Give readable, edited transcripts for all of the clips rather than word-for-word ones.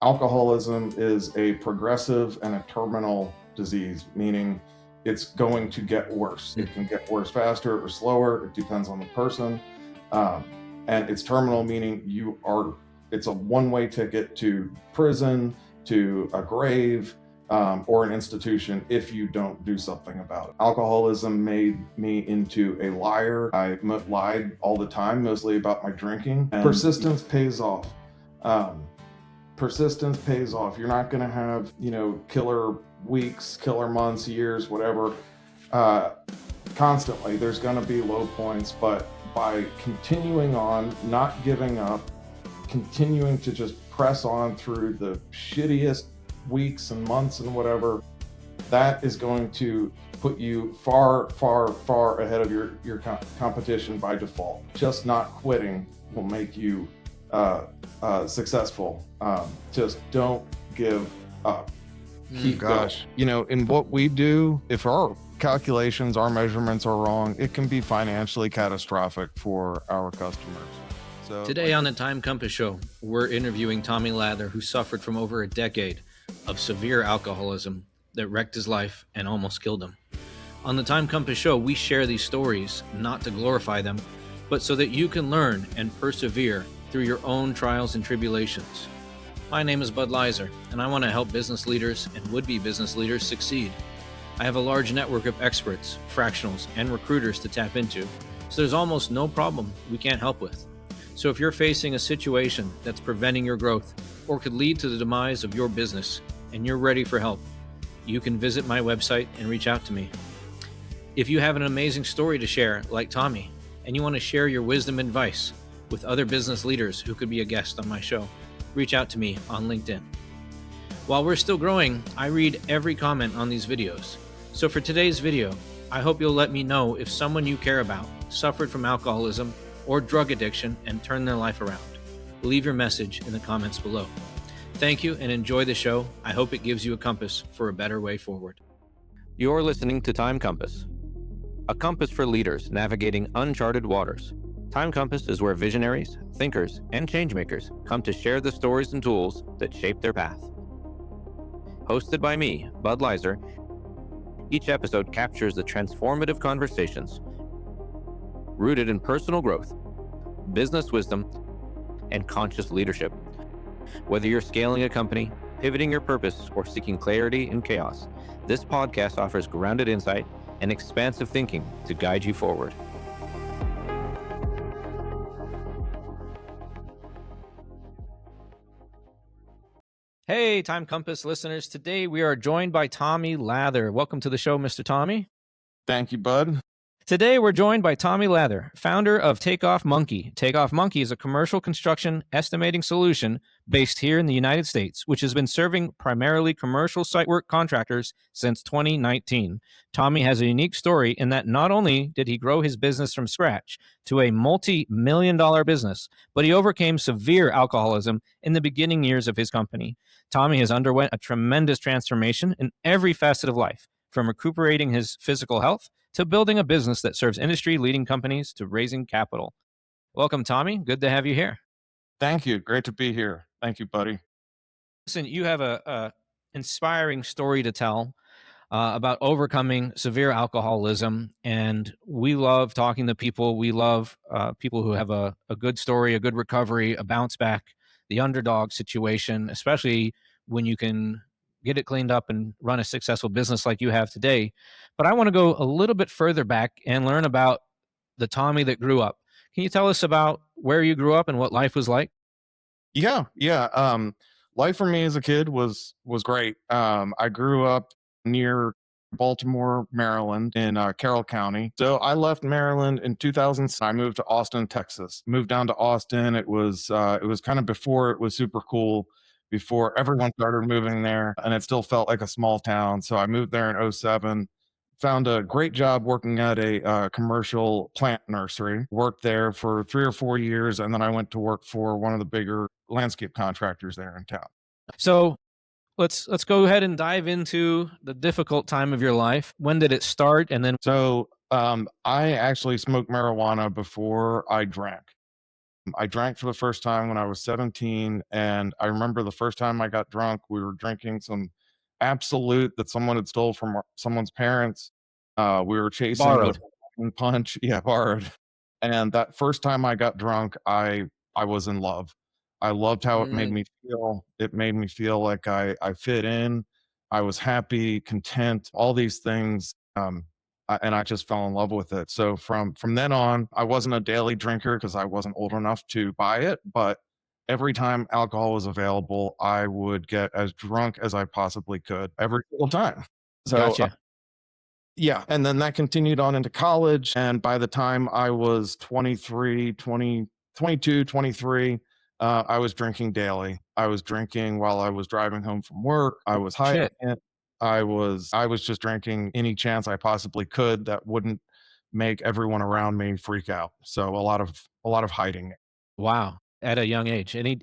Alcoholism is a progressive and a terminal disease, meaning it's going to get worse. It can get worse faster or slower. It depends on the person. And it's terminal, meaning it's a one-way ticket to prison, to a grave, or an institution if you don't do something about it. Alcoholism made me into a liar. I lied all the time, mostly about my drinking. And persistence pays off. Persistence pays off. You're not going to have, killer weeks, killer months, years, whatever, constantly. There's going to be low points, but by continuing on, not giving up, continuing to just press on through the shittiest weeks and months and whatever, that is going to put you far, far, far ahead of your competition by default. Just not quitting will make you successful. Just don't give up. Keep going. In what we do, if our calculations, our measurements are wrong, it can be financially catastrophic for our customers. So today on the Time Compass Show, we're interviewing Tommy Lather, who suffered from over a decade of severe alcoholism that wrecked his life and almost killed him. On the Time Compass Show, we share these stories not to glorify them, but so that you can learn and persevere through your own trials and tribulations. My name is Bud Lather, and I want to help business leaders and would-be business leaders succeed. I have a large network of experts, fractionals, and recruiters to tap into, so there's almost no problem we can't help with. So if you're facing a situation that's preventing your growth or could lead to the demise of your business and you're ready for help, you can visit my website and reach out to me. If you have an amazing story to share, like Tommy, and you want to share your wisdom and advice with other business leaders who could be a guest on my show, reach out to me on LinkedIn. While we're still growing, I read every comment on these videos. So for today's video, I hope you'll let me know if someone you care about suffered from alcoholism or drug addiction and turned their life around. Leave your message in the comments below. Thank you and enjoy the show. I hope it gives you a compass for a better way forward. You're listening to Time Compass, a compass for leaders navigating uncharted waters. Time Compass is where visionaries, thinkers, and changemakers come to share the stories and tools that shape their path. Hosted by me, Bud Lather, each episode captures the transformative conversations rooted in personal growth, business wisdom, and conscious leadership. Whether you're scaling a company, pivoting your purpose, or seeking clarity in chaos, this podcast offers grounded insight and expansive thinking to guide you forward. Hey, Time Compass listeners. Today we are joined by Tommy Lather. Welcome to the show, Mr. Tommy. Thank you, Bud. Today we're joined by Tommy Lather, founder of Takeoff Monkey. Takeoff Monkey is a commercial construction estimating solution based here in the United States, which has been serving primarily commercial site work contractors since 2019. Tommy has a unique story in that not only did he grow his business from scratch to a multi-million-dollar business, but he overcame severe alcoholism in the beginning years of his company. Tommy has underwent a tremendous transformation in every facet of life, from recuperating his physical health to building a business that serves industry-leading companies to raising capital. Welcome, Tommy. Good to have you here. Thank you. Great to be here. Thank you, buddy. Listen, you have a inspiring story to tell about overcoming severe alcoholism, and we love talking to people. We love people who have a good story, a good recovery, a bounce back, the underdog situation, especially when you can get it cleaned up and run a successful business like you have today. But I want to go a little bit further back and learn about the Tommy that grew up. Can you tell us about where you grew up and what life was like? Yeah. Life for me as a kid was great. I grew up near Baltimore, Maryland, in Carroll County. So I left Maryland in 2000. I moved to Austin, Texas. Moved down to Austin. It was kind of before it was super cool, before everyone started moving there, and it still felt like a small town. So I moved there in 2007. Found a great job working at a commercial plant nursery. Worked there for 3 or 4 years, and then I went to work for one of the bigger landscape contractors there in town. So let's go ahead and dive into the difficult time of your life. When did it start? And then I actually smoked marijuana before I drank. I drank for the first time when I was 17, and I remember the first time I got drunk, we were drinking some Absolute that someone had stole from someone's parents. We were chasing the Borrowed. punch, yeah, borrowed. And that first time I got drunk, I was in love. I loved how it made Mm, me feel. It made me feel like I fit in. I was happy, content, all these things. And I just fell in love with it. So from then on, I wasn't a daily drinker because I wasn't old enough to buy it. But every time alcohol was available, I would get as drunk as I possibly could every single time. So gotcha. yeah, and then that continued on into college, and by the time I was 23, 20, 22, 23, I was drinking daily. I was drinking while I was driving home from work. I was hiding Shit. it. I was just drinking any chance I possibly could that wouldn't make everyone around me freak out. So a lot of hiding. Wow. At a young age. Any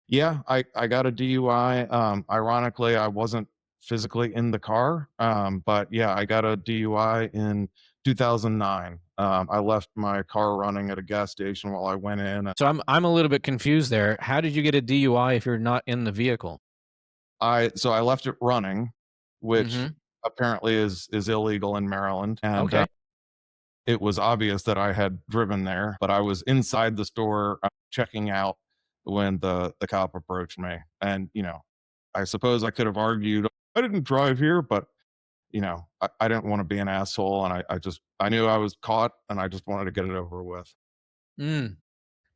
Yeah, I got a DUI. Ironically, I wasn't physically in the car, but yeah, I got a DUI in 2009. I left my car running at a gas station while I went in. So I'm a little bit confused there. How did you get a DUI if you're not in the vehicle? I left it running, which Mhm. apparently is illegal in Maryland, and Okay. it was obvious that I had driven there, but I was inside the store checking out when the cop approached me, and I suppose I could have argued I didn't drive here, but I didn't want to be an asshole, and I knew I was caught, and I just wanted to get it over with. Mm.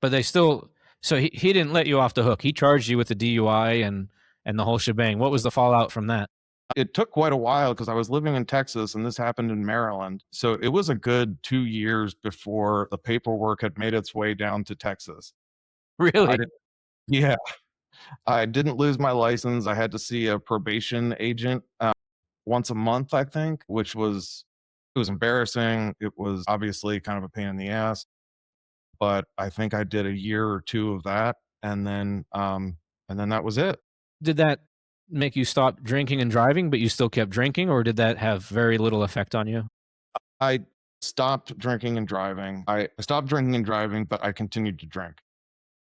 But they still so he didn't let you off the hook. He charged you with the DUI and the whole shebang. What was the fallout from that? It took quite a while because I was living in Texas, and this happened in Maryland, so it was a good 2 years before the paperwork had made its way down to Texas. I Really? did, yeah, I didn't lose my license. I had to see a probation agent once a month, I think, which was it was embarrassing. It was obviously kind of a pain in the ass, but I think I did a year or 2 of that, and then that was it. Did that make you stop drinking and driving, but you still kept drinking, or did that have very little effect on you? I stopped drinking and driving. I stopped drinking and driving, but I continued to drink.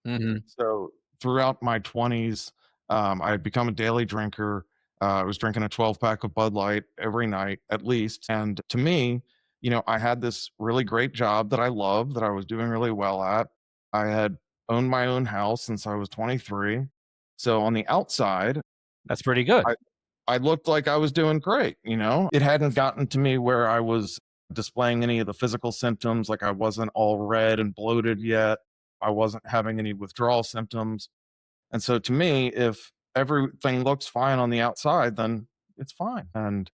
Mhm. So throughout my 20s, I had become a daily drinker. I was drinking a 12 pack of Bud Light every night, at least. And to me, I had this really great job that I loved, that I was doing really well at. I had owned my own house since I was 23. So on the outside, That's pretty good. I, I looked like I was doing great. It hadn't gotten to me where I was displaying any of the physical symptoms, like I wasn't all red and bloated yet. I wasn't having any withdrawal symptoms. And so to me, if everything looks fine on the outside, then it's fine. And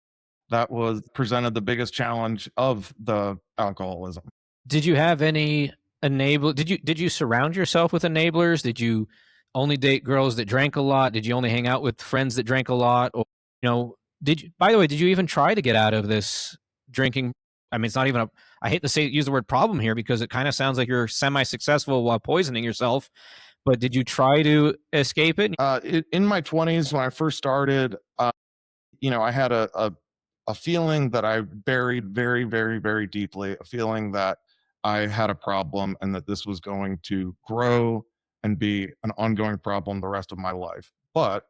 that was presented the biggest challenge of the alcoholism. Did you have any did you surround yourself with enablers? Did you only date girls that drank a lot? Did you only hang out with friends that drank a lot? Or did you by the way, did you even try to get out of this drinking? I mean, it's not even a I hate to say use the word problem here because it kind of sounds like you're semi-successful while poisoning yourself, but did you try to escape it? In my 20s, when I first started, I had a feeling that I buried very, very, very deeply, a feeling that I had a problem and that this was going to grow and be an ongoing problem the rest of my life. But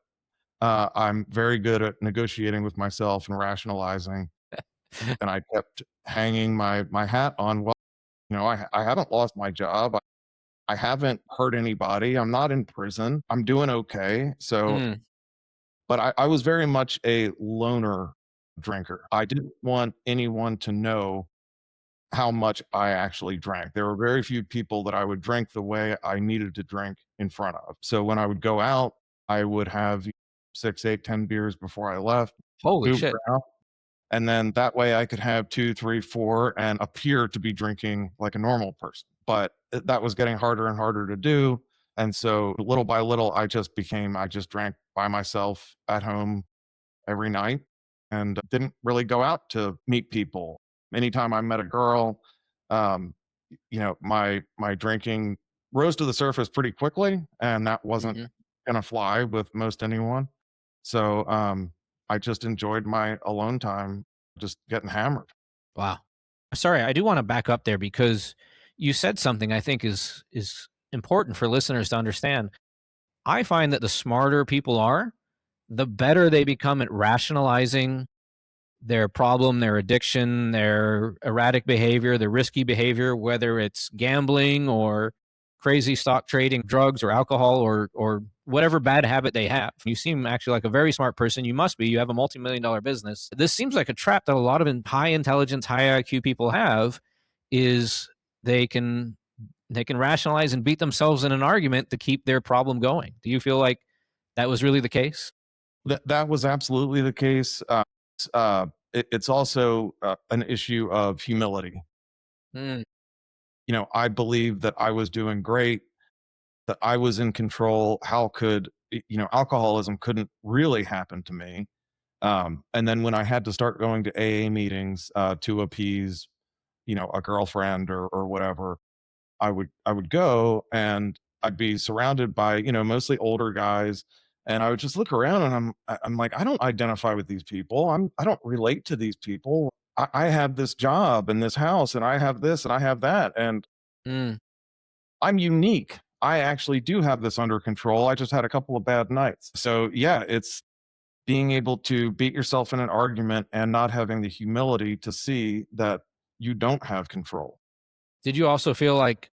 I'm very good at negotiating with myself and rationalizing. And I kept hanging my hat on, well, I haven't lost my job. I haven't hurt anybody. I'm not in prison. I'm doing okay. So, Mm, but I was very much a loner drinker. I didn't want anyone to know how much I actually drank. There were very few people that I would drink the way I needed to drink in front of. So when I would go out, I would have 6, 8, 10 beers before I left, holy move shit. around, and then that way I could have 2, 3, 4, and appear to be drinking like a normal person. But that was getting harder and harder to do. And so little by little, I just drank by myself at home every night and didn't really go out to meet people. Anytime I met a girl, um, my drinking rose to the surface pretty quickly, and that wasn't Mhm. gonna fly with most anyone. So I just enjoyed my alone time, just getting hammered. Wow. Sorry, I do want to back up there because you said something I think is important for listeners to understand. I find that the smarter people are, the better they become at rationalizing their problem, their addiction, their erratic behavior, their risky behavior, whether it's gambling or crazy stock trading, drugs or alcohol or whatever bad habit they have. You seem actually like a very smart person. You must be. You have a multi-million-dollar business. This seems like a trap that a lot of high intelligence, high IQ people have is they can they can rationalize and beat themselves in an argument to keep their problem going. Do you feel like that was really the case? That was absolutely the case. It's also an issue of humility. Mm, I believe that I was doing great, that I was in control. How could, alcoholism couldn't really happen to me. And then when I had to start going to AA meetings to appease, a girlfriend or whatever, I would go and I'd be surrounded by, mostly older guys. And I would just look around and I'm like, I don't identify with these people. I don't relate to these people. I have this job and this house and I have this and I have that. And mm. I'm unique. I actually do have this under control. I just had a couple of bad nights. So yeah, it's being able to beat yourself in an argument and not having the humility to see that you don't have control. Did you also feel like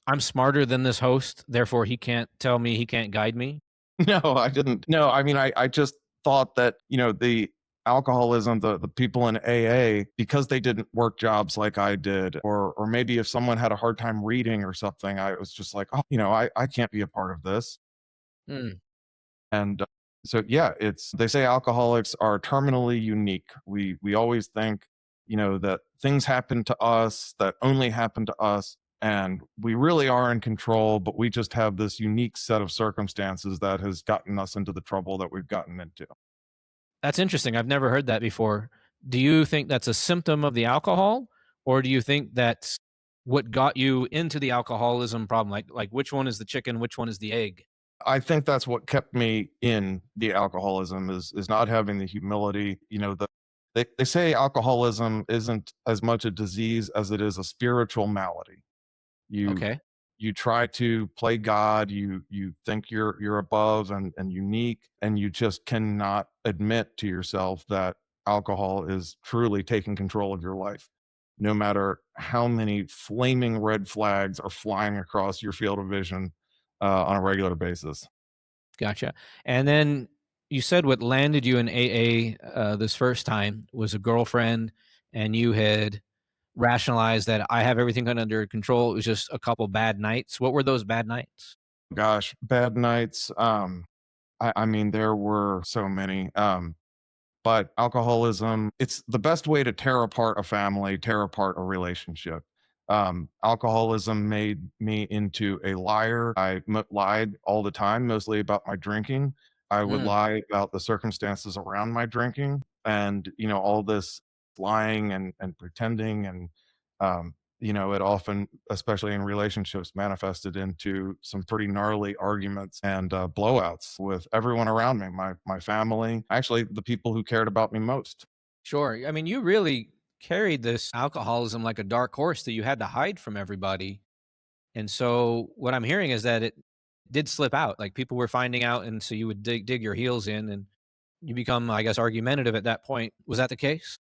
I'm smarter than this host, therefore he can't tell me, he can't guide me? No, I didn't. No, I mean, I just thought that, the alcoholism, the people in AA, because they didn't work jobs like I did, or maybe if someone had a hard time reading or something, I was just like, oh, I can't be a part of this. Mm. And so, yeah, they say alcoholics are terminally unique. We always think, that things happen to us that only happen to us. And we really are in control, but we just have this unique set of circumstances that has gotten us into the trouble that we've gotten into. That's interesting. I've never heard that before. Do you think that's a symptom of the alcohol, or do you think that's what got you into the alcoholism problem? Like which one is the chicken, which one is the egg? I think that's what kept me in the alcoholism is not having the humility. They say alcoholism isn't as much a disease as it is a spiritual malady. You Okay. you try to play God, you think you're above and unique, and you just cannot admit to yourself that alcohol is truly taking control of your life. No matter how many flaming red flags are flying across your field of vision on a regular basis. Gotcha. And then you said what landed you in AA this first time was a girlfriend, and you had rationalized that I have everything under control. It was just a couple bad nights. What were those bad nights? Gosh, bad nights. I mean, there were so many. But alcoholism, it's the best way to tear apart a family, tear apart a relationship. Alcoholism made me into a liar. I lied all the time, mostly about my drinking. I would Mm. lie about the circumstances around my drinking, and all this lying and pretending, and it often, especially in relationships, manifested into some pretty gnarly arguments and blowouts with everyone around me, my family, actually the people who cared about me most. Sure. I mean, you really carried this alcoholism like a dark horse that you had to hide from everybody. And so what I'm hearing is that it did slip out. Like people were finding out, and so you would dig your heels in, and you become, I guess, argumentative at that point. Was that the case?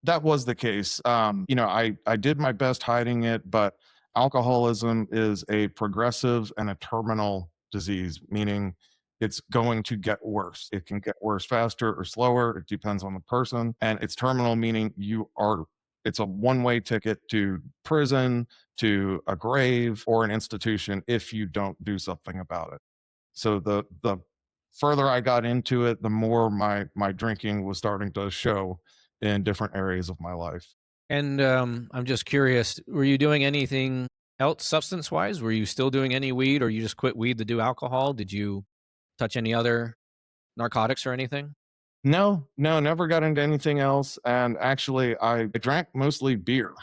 That was the case. I did my best hiding it, but alcoholism is a progressive and a terminal disease, meaning it's going to get worse. It can get worse faster or slower. It depends on the person. And it's terminal, meaning it's a one-way ticket to prison, to a grave, or an institution if you don't do something about it. So the further I got into it, the more my drinking was starting to show in different areas of my life. And I'm just curious, were you doing anything else substance wise? Were you still doing any weed, or you just quit weed to do alcohol? Did you touch any other narcotics or anything? No, no, never got into anything else. And actually, I drank mostly beer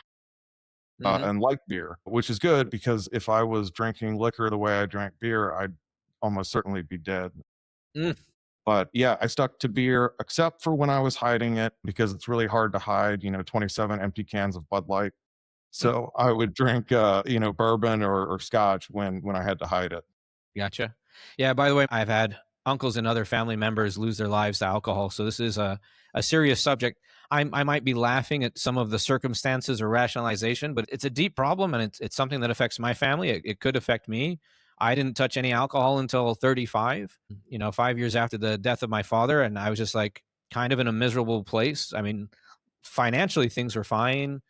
Hmm. and liked beer, which is good because if I was drinking liquor the way I drank beer, I'd almost certainly be dead. Mm. But yeah, I stuck to beer except for when I was hiding it because it's really hard to hide, 27 empty cans of Bud Light. So I would drink, bourbon or scotch when I had to hide it. Gotcha. Yeah, by the way, I've had uncles and other family members lose their lives to alcohol. So this is a serious subject. I might be laughing at some of the circumstances or rationalization, but it's a deep problem and it's something that affects my family. It could affect me. I didn't touch any alcohol until 35, 5 years after the death of my father. And I was just like kind of in a miserable place. I mean, financially, things were fine,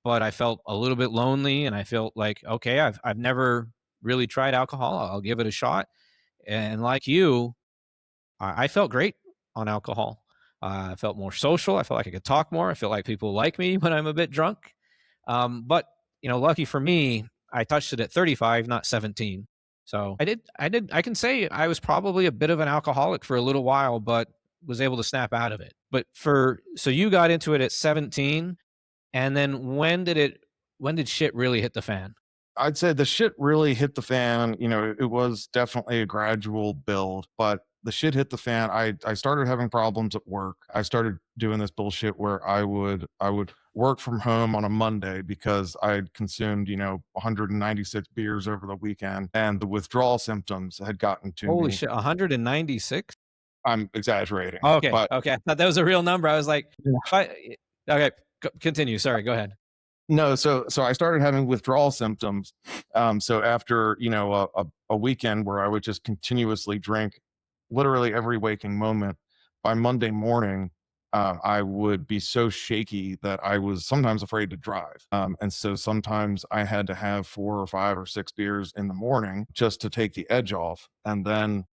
but I felt a little bit lonely and I felt like, okay, I've never really tried alcohol. I'll give it a shot. And like you, I felt great on alcohol. I felt more social. I felt like I could talk more. I feel like people like me when I'm a bit drunk. But lucky for me, I touched it at 35, not 17. So I can say I was probably a bit of an alcoholic for a little while, but was able to snap out of it. But so you got into it at 17, and then when did shit really hit the fan? I'd say the shit really hit the fan. It was definitely a gradual build, but the shit hit the fan. I started having problems at work. I started doing this bullshit where I would work from home on a Monday because I'd consumed, 196 beers over the weekend, and the withdrawal symptoms had gotten to Holy me. shit, 196? I'm exaggerating, Okay, but okay. I thought that was a real number. I was like, I okay, continue. Sorry, go ahead. no, so I started having withdrawal symptoms. So after a weekend where I would just continuously drink, literally every waking moment, by Monday morning, I would be so shaky that I was sometimes afraid to drive. And so sometimes I had to have 4 or 5 or 6 beers in the morning just to take the edge off. And then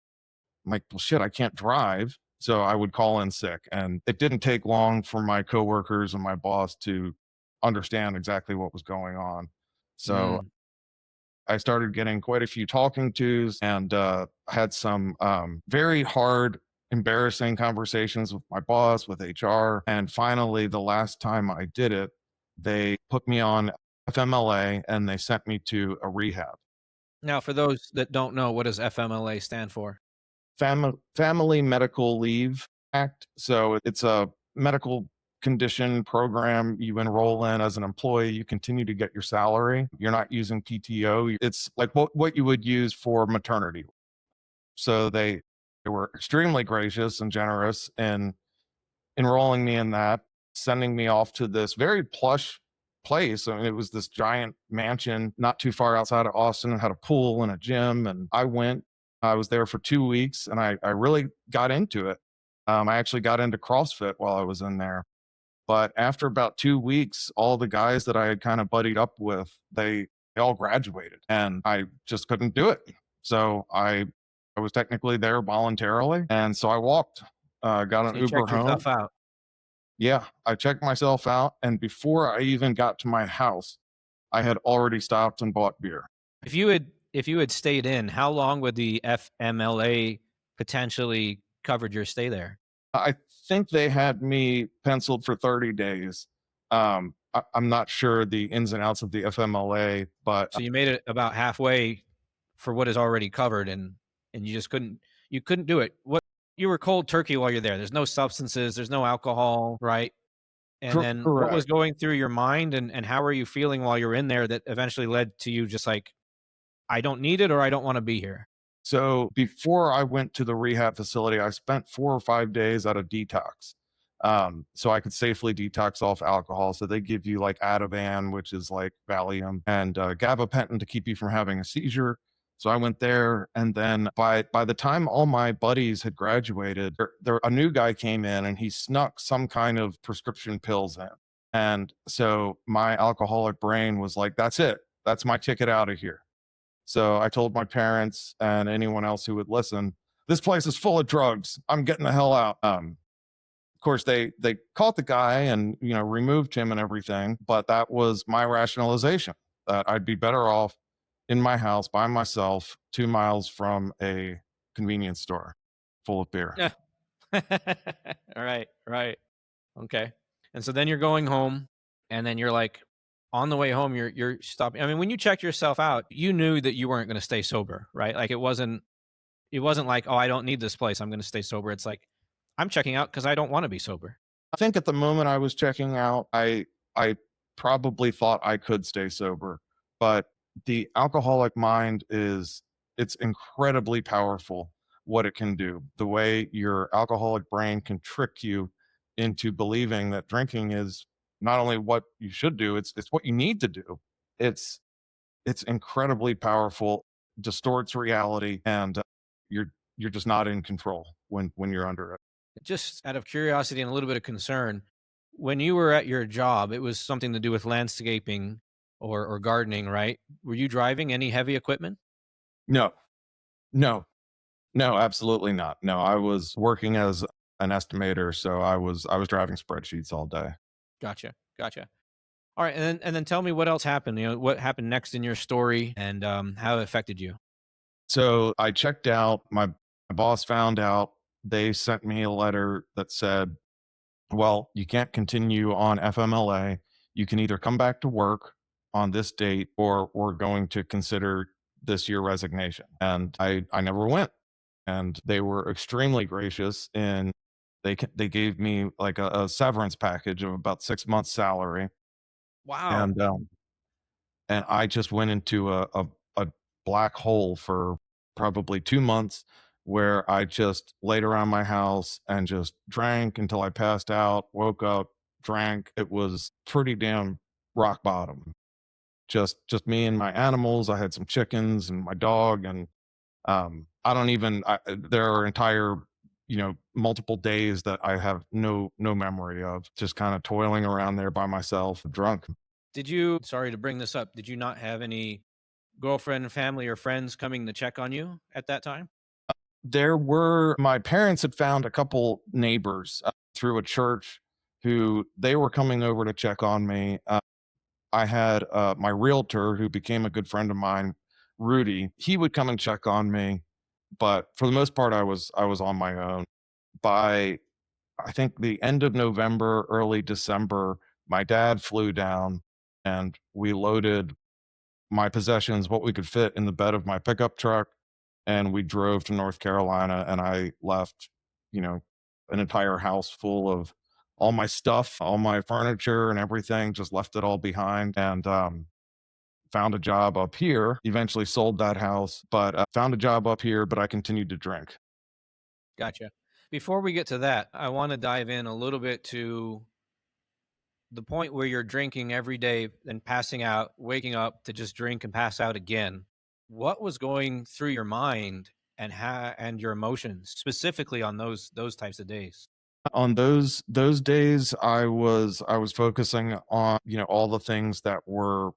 I'm like, well, shit, I can't drive. So I would call in sick. And it didn't take long for my coworkers and my boss to understand exactly what was going on. So Mm. I started getting quite a few talking tos and had some very hard, embarrassing conversations with my boss, with HR. And finally, the last time I did it, they put me on FMLA and they sent me to a rehab. Now, for those that don't know, what does FMLA stand for? Family Medical Leave Act. So it's a medical condition program you enroll in as an employee. You continue to get your salary. You're not using PTO. It's like what you would use for maternity. So they were extremely gracious and generous in enrolling me in that, sending me off to this very plush place. I mean, it was this giant mansion not too far outside of Austin. It had a pool and a gym. And I was there for 2 weeks and I really got into it. I actually got into CrossFit while I was in there. But after about 2 weeks, all the guys that I had kind of buddied up with, they all graduated and I just couldn't do it. So I was technically there voluntarily. And so I walked, got So an you Uber checked home. yourself out. Yeah, I checked myself out, and before I even got to my house, I had already stopped and bought beer. If you had stayed in, how long would the FMLA potentially covered your stay there? I think they had me penciled for 30 days. I'm not sure the ins and outs of the FMLA, but So you made it about halfway for what is already covered, and you couldn't do it. What You were cold turkey while you're there. There's no substances, there's no alcohol, right? And then what was correct. going through your mind, and how were you feeling while you're in there that eventually led to you just like, I don't need it or I don't want to be here? So before I went to the rehab facility, I spent 4 or 5 days at a detox. So I could safely detox off alcohol. So they give you like Ativan, which is like Valium, and gabapentin to keep you from having a seizure. So I went there, and then by the time all my buddies had graduated, a new guy came in and he snuck some kind of prescription pills in. And so my alcoholic brain was like, "That's it. That's my ticket out of here." So I told my parents and anyone else who would listen, this place is full of drugs. I'm getting the hell out. Of course, they caught the guy and removed him and everything, but that was my rationalization that I'd be better off in my house by myself, 2 miles from a convenience store full of beer. Yeah. All right, right. Okay. And so then you're going home, and then you're like, on the way home, you're stopping. I mean, when you checked yourself out, you knew that you weren't going to stay sober, right? Like it wasn't like, oh, I don't need this place, I'm going to stay sober. It's like, I'm checking out because I don't want to be sober. I think at the moment I was checking out, I probably thought I could stay sober, but the alcoholic mind is it's incredibly powerful what it can do. The way your alcoholic brain can trick you into believing that drinking is not only what you should do, it's what you need to do. It's it's incredibly powerful, distorts reality, and you're just not in control when you're under it. Just out of curiosity and a little bit of concern, when you were at your job, it was something to do with landscaping or gardening, right? Were you driving any heavy equipment? No, no, no, absolutely not. No, I was working as an estimator, so I was driving spreadsheets all day. Gotcha. Gotcha. All right, and then tell me what else happened. What happened next in your story, and how it affected you. So I checked out. My boss found out. They sent me a letter that said, "Well, you can't continue on FMLA. You can either come back to work on this date, or we're going to consider this your resignation." And I never went. And they were extremely gracious, and they gave me like a severance package of about 6 months salary, Wow. and I just went into a black hole for probably 2 months, where I just laid around my house and just drank until I passed out, woke up, drank. It was pretty damn rock bottom. Just me and my animals. I had some chickens and my dog, and I don't even there are entire, multiple days that I have no memory of, just kind of toiling around there by myself, drunk. Did you? Sorry to bring this up. Did you not have any girlfriend, family, or friends coming to check on you at that time? There were my parents had found a couple neighbors through a church who they were coming over to check on me. I had my realtor who became a good friend of mine, Rudy. He would come and check on me, but for the most part, I was on my own. By I think the end of November, early December, my dad flew down and we loaded my possessions, what we could fit in the bed of my pickup truck, and we drove to North Carolina, and I left, you know, an entire house full of all my stuff, all my furniture and everything, just left it all behind, and found a job up here. Eventually sold that house, but found a job up here, but I continued to drink. Gotcha. Before we get to that, I want to dive in a little bit to the point where you're drinking every day and passing out, waking up to just drink and pass out again. What was going through your mind and your emotions specifically on those types of days? On those days, I was focusing on, all the things that were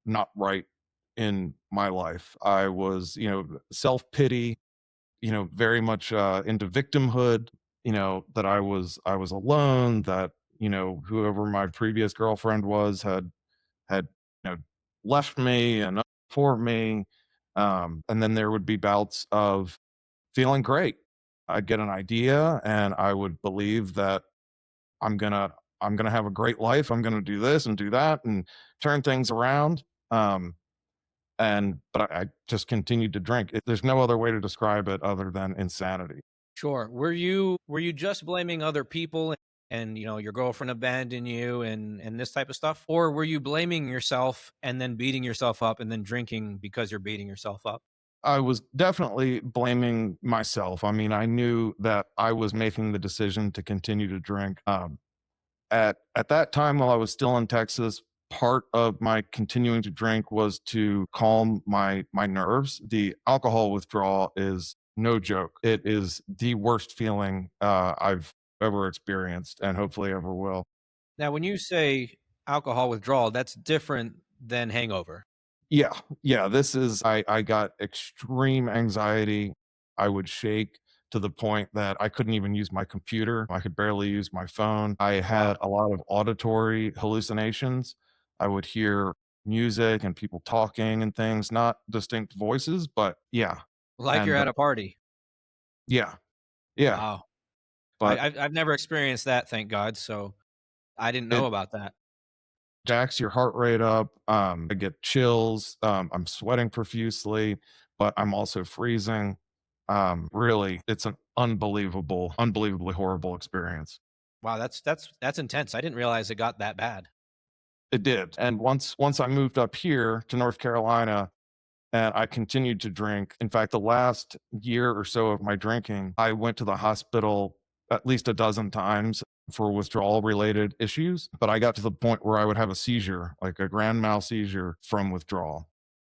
not right in my life. I was, self-pity, very much into victimhood, that I was alone, that, whoever my previous girlfriend was had, left me and for me. And then there would be bouts of feeling great. I'd get an idea and I would believe that I'm gonna I'm gonna have a great life. I'm gonna do this and do that and turn things around. Um, but I just continued to drink. There's no other way to describe it other than insanity. Sure. Were you just blaming other people and your girlfriend abandoned you and this type of stuff, or were you blaming yourself and then beating yourself up and then drinking because you're beating yourself up? I was definitely blaming myself. I mean, I knew that I was making the decision to continue to drink. At that time, while I was still in Texas, part of my continuing to drink was to calm my nerves. The alcohol withdrawal is no joke. It is the worst feeling I've ever experienced, and hopefully ever will. Now, when you say alcohol withdrawal, that's different than hangover. Yeah, yeah. I got extreme anxiety. I would shake to the point that I couldn't even use my computer. I could barely use my phone. I Wow. had a lot of auditory hallucinations. I would hear music and people talking and things, not distinct voices, but yeah. Like you're And at a party. yeah, yeah. Wow. But I've never experienced that, thank God. So I didn't know it about that. jacks your heart rate up. I get chills. I'm sweating profusely, but I'm also freezing. Really, it's an unbelievably horrible experience. Wow, that's intense. I didn't realize it got that bad. It did. And once I moved up here to North Carolina and I continued to drink. In fact, the last year or so of my drinking, I went to the hospital at least a dozen times for withdrawal related issues. But I got to the point where I would have a seizure, like a grand mal seizure from withdrawal.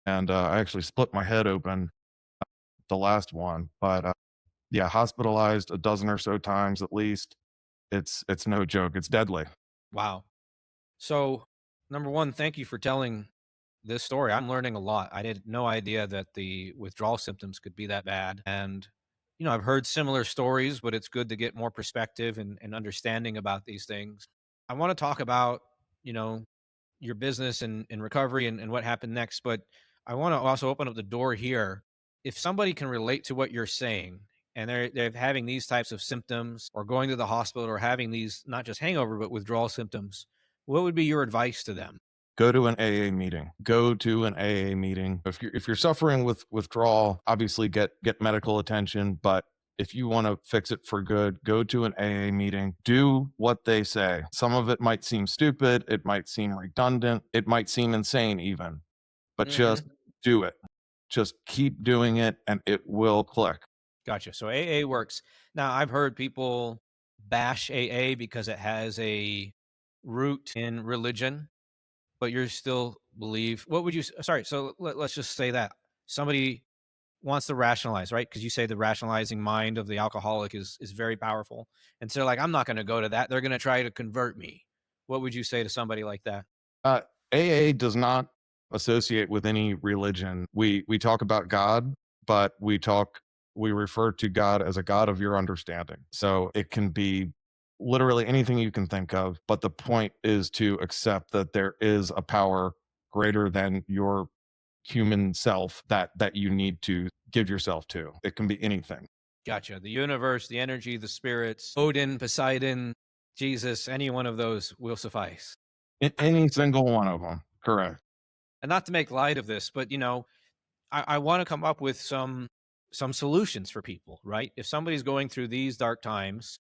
And I actually split my head open the last one. But yeah, hospitalized a dozen or so times at least. It's no joke. It's deadly. Wow. So, number one, thank you for telling this story. I'm learning a lot. I had no idea that the withdrawal symptoms could be that bad. And, I've heard similar stories, but it's good to get more perspective and understanding about these things. I want to talk about, you know, your business and recovery and what happened next. But I want to also open up the door here. If somebody can relate to what you're saying and they're having these types of symptoms or going to the hospital or having these not just hangover but withdrawal symptoms, what would be your advice to them? Go to an AA meeting. Go to an AA meeting. If you're suffering with withdrawal, obviously get medical attention, but if you want to fix it for good, go to an AA meeting. Do what they say. Some of it might seem stupid, it might seem redundant, it might seem insane even, but just Hmm. do it. Just keep doing it and it will click. Gotcha. So AA works. Now, I've heard people bash AA because it has a root in religion, but you still believe. What would you? Sorry. So let's just say that somebody wants to rationalize, right? Because you say the rationalizing mind of the alcoholic is very powerful, and so like I'm not going to go to that. They're going to try to convert me. What would you say to somebody like that? Uh, AA does not associate with any religion. We talk about God, but we refer to God as a God of your understanding. So it can be literally anything you can think of, but the point is to accept that there is a power greater than your human self that you need to give yourself to. It can be anything. Gotcha. The universe, the energy, the spirits, Odin, Poseidon, Jesus, any one of those will suffice. Any single one of them. Correct. And not to make light of this, but I want to come up with some solutions for people, right? If somebody's going through these dark times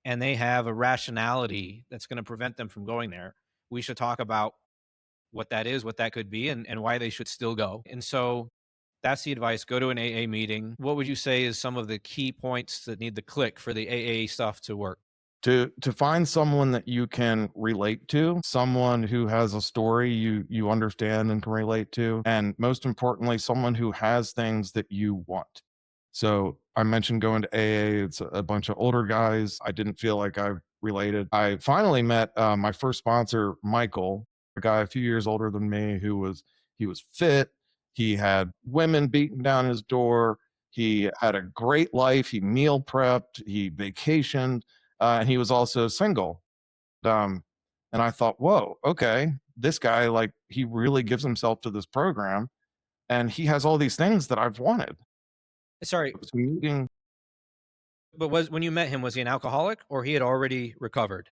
and they have a rationality that's going to prevent them from going there, we should talk about what that is, what that could be, and why they should still go. And so that's the advice. Go to an AA meeting. What would you say is some of the key points that need to click for the AA stuff to work? To find someone that you can relate to, someone who has a story you understand and can relate to, and most importantly, someone who has things that you want. So I mentioned going to AA. It's a bunch of older guys. I didn't feel like I related. I finally met my first sponsor, Michael, a guy a few years older than me he was fit. He had women beating down his door. He had a great life. He meal prepped. He vacationed, and he was also single. Um, and I thought, whoa, okay, this guy like he really gives himself to this program, and he has all these things that I've wanted. Sorry, So meeting but was when you met him, was he an alcoholic or he had already recovered?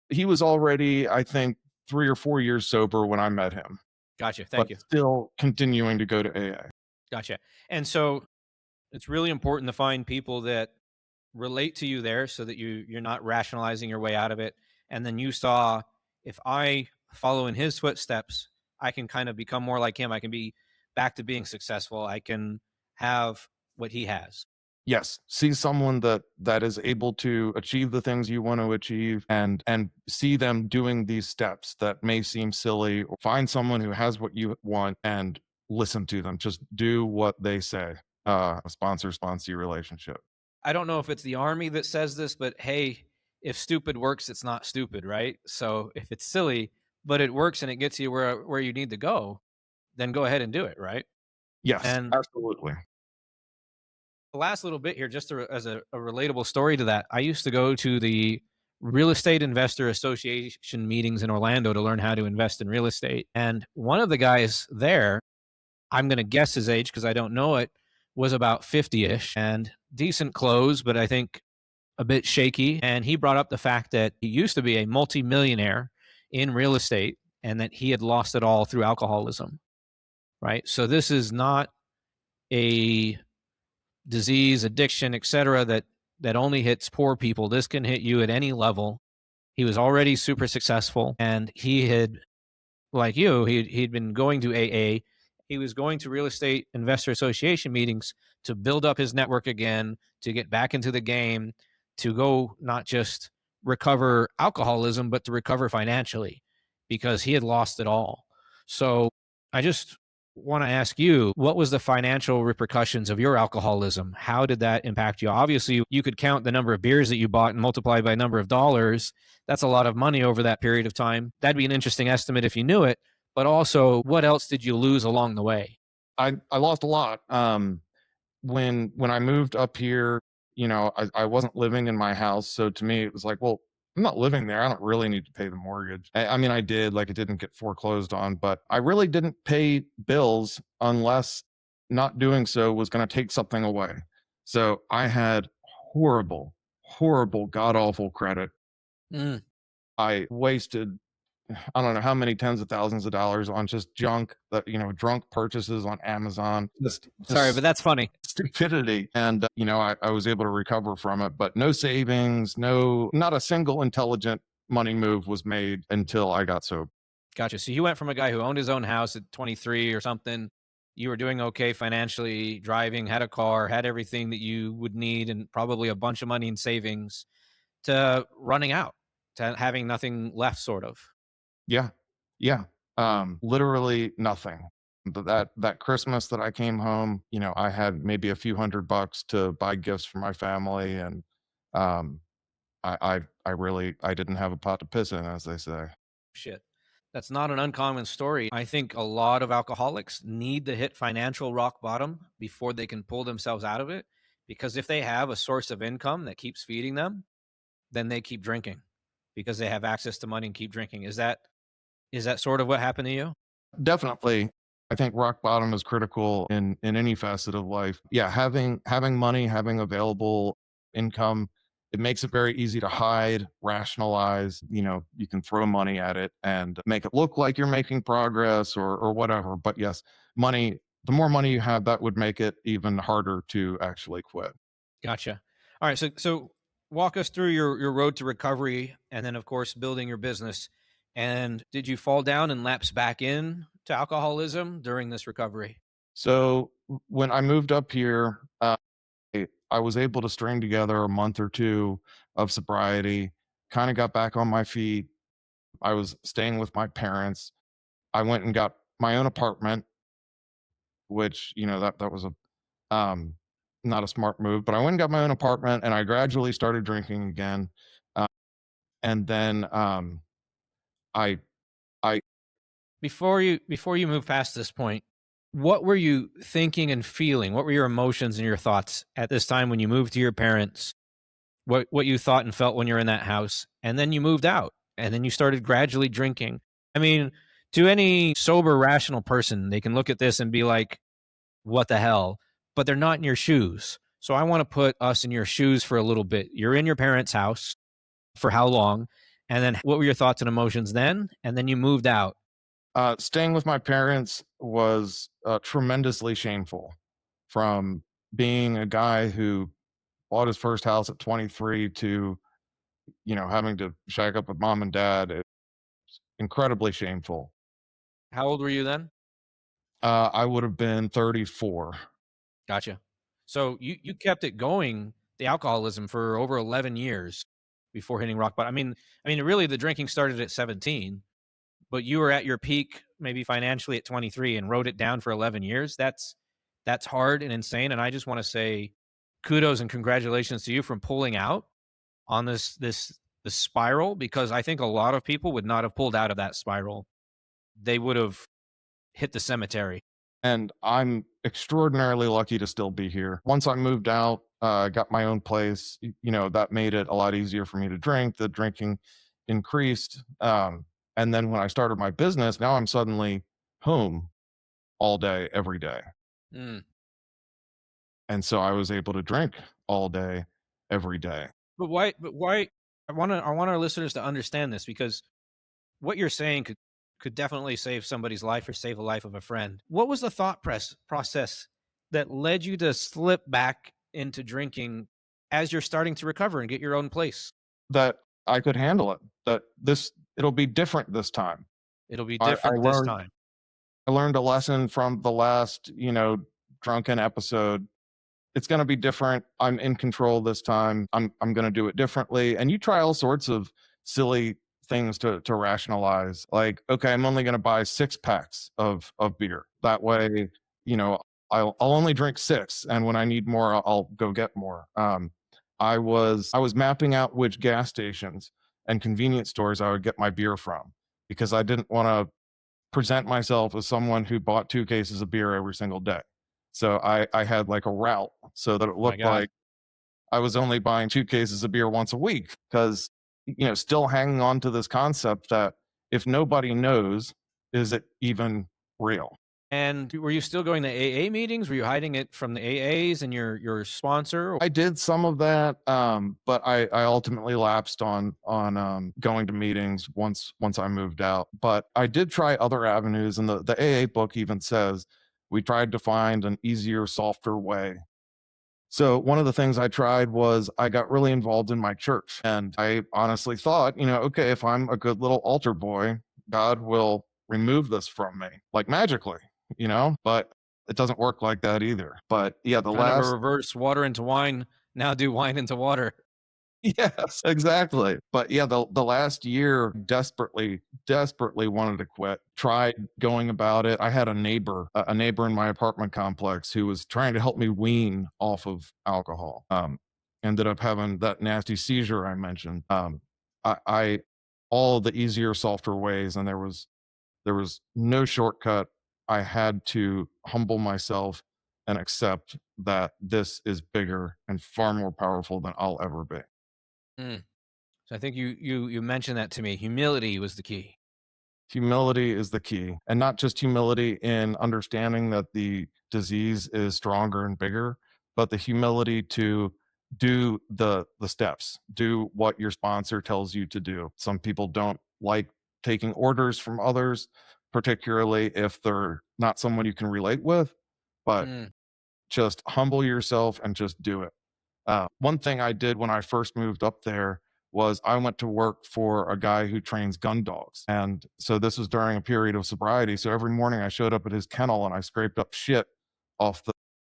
he was already, I think, 3 or 4 years sober when I met him, Gotcha. but Thank you. still continuing to go to AA. Gotcha. And so it's really important to find people that relate to you there so that you're not rationalizing your way out of it. And then you saw, if I follow in his footsteps, I can kind of become more like him. I can be back to being successful. I can have what he has. Yes, see someone that is able to achieve the things you want to achieve and see them doing these steps that may seem silly, or find someone who has what you want and listen to them. Just do what they say. A sponsor-sponsee relationship. I don't know if it's the army that says this, but hey, if stupid works, it's not stupid, right? So if it's silly, but it works and it gets you where you need to go, then go ahead and do it, right? Yes, And absolutely. the last little bit here, just as a relatable story to that, I used to go to the Real Estate Investor Association meetings in Orlando to learn how to invest in real estate. And one of the guys there, I'm going to guess his age because I don't know it, was about 50 ish and decent clothes, but I think a bit shaky. And he brought up the fact that he used to be a multimillionaire in real estate and that he had lost it all through alcoholism. Right. So this is not a disease, addiction, etc. That only hits poor people. This can hit you at any level. He was already super successful and he had like you, he'd been going to AA. He was going to real estate investor association meetings to build up his network again, to get back into the game, to go not just recover alcoholism, but to recover financially because he had lost it all. So I just want to ask you, what was the financial repercussions of your alcoholism? How did that impact you? Obviously, you could count the number of beers that you bought and multiply by number of dollars. That's a lot of money over that period of time. That'd be an interesting estimate if you knew it. But also, what else did you lose along the way? I lost a lot. When I moved up here, I wasn't living in my house. So to me, it was like, well, I'm not living there. I don't really need to pay the mortgage. I mean, I did, like, it didn't get foreclosed on, but I really didn't pay bills unless not doing so was going to take something away. So I had horrible, horrible, god awful credit. Mm. I wasted, I don't know how many tens of thousands of dollars on just junk that, drunk purchases on Amazon. Sorry, but Just that's funny. stupidity. And, I was able to recover from it, but no savings, not a single intelligent money move was made until I got sober. Gotcha. So you went from a guy who owned his own house at 23 or something. You were doing okay financially, driving, had a car, had everything that you would need, and probably a bunch of money in savings, to running out, to having nothing left, sort of. Yeah. Yeah. Literally nothing. But that Christmas that I came home, I had maybe a few $100 to buy gifts for my family. And, um, I didn't have a pot to piss in, as they say. Shit. That's not an uncommon story. I think a lot of alcoholics need to hit financial rock bottom before they can pull themselves out of it. Because if they have a source of income that keeps feeding them, then they keep drinking because they have access to money and keep drinking. Is that sort of what happened to you? Definitely. I think rock bottom is critical in any facet of life. Yeah, having money, having available income, it makes it very easy to hide, rationalize. You can throw money at it and make it look like you're making progress or whatever. But yes, money, the more money you have, that would make it even harder to actually quit. Gotcha. All right. So walk us through your road to recovery, and then of course building your business. And did you fall down and lapse back in to alcoholism during this recovery? So when I moved up here, I was able to string together a month or two of sobriety, kind of got back on my feet. I was staying with my parents. I went and got my own apartment, which, that was a um not a smart move, but I went and got my own apartment and I gradually started drinking again. Uh, and then I I Before you move past this point, what were you thinking and feeling? What were your emotions and your thoughts at this time when you moved to your parents? What you thought and felt when you're in that house, and then you moved out, and then you started gradually drinking. I mean, to any sober, rational person, they can look at this and be like, "What the hell?" But they're not in your shoes. So I want to put us in your shoes for a little bit. You're in your parents' house for how long? And then what were your thoughts and emotions then? And then you moved out. staying with my parents was tremendously shameful, from being a guy who bought his first house at 23 to, having to shack up with mom and dad. It's incredibly shameful. How old were you then? I would have been 34. Gotcha. So you kept it going, the alcoholism, for over 11 years before hitting rock bottom. I mean, really, the drinking started at 17, but you were at your peak, maybe financially, at 23, and wrote it down for 11 years. That's hard and insane. And I just want to say kudos and congratulations to you from pulling out on this spiral, because I think a lot of people would not have pulled out of that spiral. They would have hit the cemetery. And I'm extraordinarily lucky to still be here. Once I moved out, got my own place, that made it a lot easier for me to drink. The drinking increased. And then when I started my business, now I'm suddenly home all day, every day. Mm. And so I was able to drink all day, every day. But why I want our listeners to understand this, because what you're saying could definitely save somebody's life or save the life of a friend. What was the process that led you to slip back into drinking as you're starting to recover and get your own place? That I could handle it, that it'll be different this time. It'll be I different this learned time. I learned a lesson from the last, drunken episode. It's going to be different. I'm in control this time. I'm going to do it differently. And you try all sorts of silly things to rationalize. Like, okay, I'm only going to buy 6 packs of beer. That way, you know, I'll only drink 6, and when I need more, I'll go get more. I was mapping out which gas stations and convenience stores I would get my beer from, because I didn't want to present myself as someone who bought 2 cases of beer every single day. So I had like a route so that it My looked God. like I was only buying 2 cases of beer once a week, because, still hanging on to this concept that if nobody knows, is it even real? And were you still going to AA meetings? Were you hiding it from the AAs and your sponsor? I did some of that, but I ultimately lapsed on going to meetings once I moved out. But I did try other avenues, and the AA book even says we tried to find an easier, softer way. So one of the things I tried was I got really involved in my church, and I honestly thought, okay, if I'm a good little altar boy, God will remove this from me like magically, but it doesn't work like that either. But yeah, the Kind of a last reverse water into wine. Now do wine into water. yes, exactly. But yeah, the last year desperately wanted to quit. Tried going about it. I had a neighbor in my apartment complex who was trying to help me wean off of alcohol. Ended up having that nasty seizure I mentioned. I all the easier, softer ways, and there was no shortcut. I had to humble myself and accept that this is bigger and far more powerful than I'll ever be. Mm. So I think you mentioned that to me. Humility was the key. Humility is the key, and not just humility in understanding that the disease is stronger and bigger, but the humility to do the steps, do what your sponsor tells you to do. Some people don't like taking orders from others, particularly if they're not someone you can relate with, but Mm. just humble yourself and just do it. One thing I did when I first moved up there was I went to work for a guy who trains gun dogs. And so this was during a period of sobriety. So every morning I showed up at his kennel and I scraped up shit off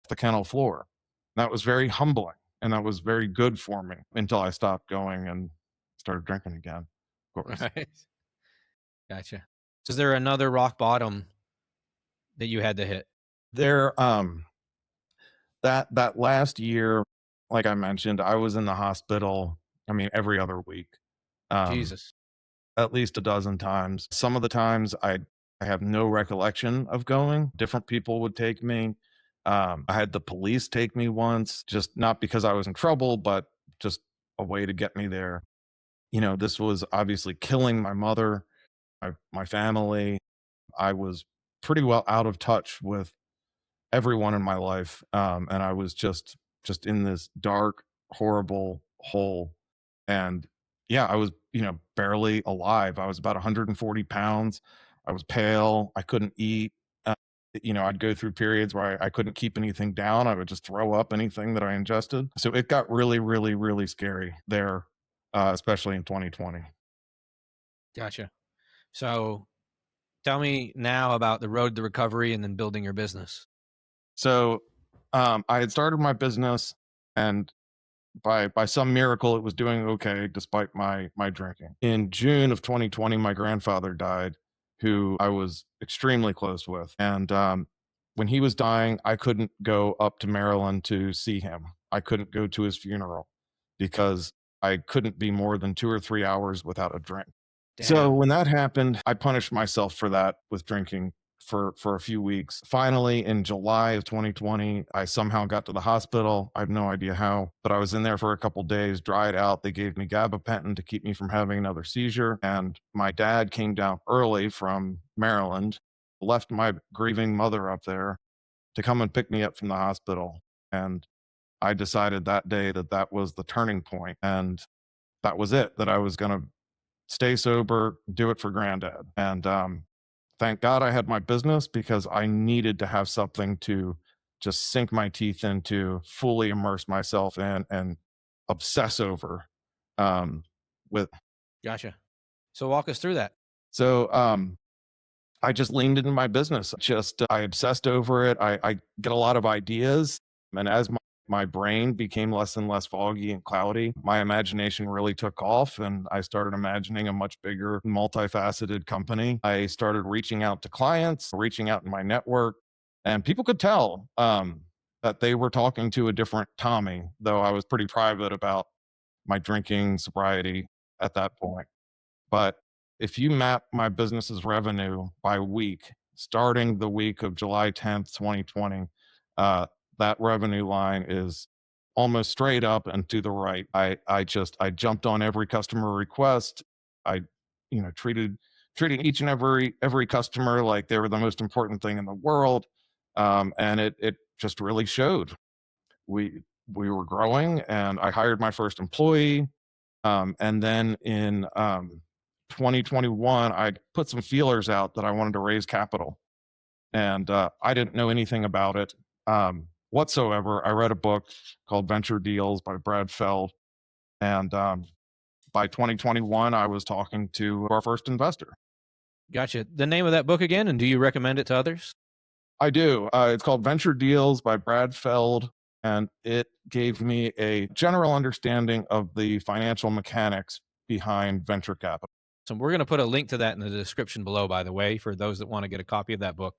the kennel floor. That was very humbling, and that was very good for me until I stopped going and started drinking again, of course. Right. Gotcha. So is there another rock bottom that you had to hit? There, that last year, like I mentioned, I was in the hospital, I mean, every other week. Um, Jesus. at least a dozen times. Some of the times I have no recollection of going. Different people would take me. I had the police take me once, just not because I was in trouble, but just a way to get me there. This was obviously killing my mother, my family. I was pretty well out of touch with everyone in my life, and I was just in this dark, horrible hole. And yeah, I was barely alive. I was about 140 pounds. I was pale. I couldn't eat. uh, I'd go through periods where I couldn't keep anything down. I would just throw up anything that I ingested. So it got really, really, really scary there, especially in 2020. Gotcha. So tell me now about the road to recovery and then building your business. So I had started my business, and by some miracle, it was doing okay despite my drinking. In June of 2020, my grandfather died, who I was extremely close with. And when he was dying, I couldn't go up to Maryland to see him. I couldn't go to his funeral because I couldn't be more than 2 or 3 hours without a drink. So Damn. when that happened, I punished myself for that with drinking for a few weeks. Finally, in July of 2020, I somehow got to the hospital. I have no idea how, but I was in there for a couple days, dried out. They gave me gabapentin to keep me from having another seizure. And my dad came down early from Maryland, left my grieving mother up there to come and pick me up from the hospital. And I decided that day that that was the turning point, and that was it, that I was going to stay sober, do it for granddad. And thank God I had my business, because I needed to have something to just sink my teeth into, fully immerse myself in, and obsess over. Um, with Gotcha. So walk us through that. so I just leaned into my business. Just I obsessed over it. I get a lot of ideas, and as my brain became less and less foggy and cloudy, my imagination really took off, and I started imagining a much bigger, multifaceted company. I started reaching out to clients, reaching out in my network, and people could tell that they were talking to a different Tommy, though I was pretty private about my drinking sobriety at that point. But if you map my business's revenue by week, starting the week of July 10th, 2020, uh, that revenue line is almost straight up and to the right. I jumped on every customer request. I, treating each and every customer like they were the most important thing in the world. And it just really showed. We we were growing, and I hired my first employee. And then in 2021, I put some feelers out that I wanted to raise capital, and I didn't know anything about it whatsoever. I read a book called Venture Deals by Brad Feld, and by 2021, I was talking to our first investor. Gotcha. The name of that book again, and do you recommend it to others? I do. It's called Venture Deals by Brad Feld, and it gave me a general understanding of the financial mechanics behind venture capital. So we're going to put a link to that in the description below, by the way, for those that want to get a copy of that book.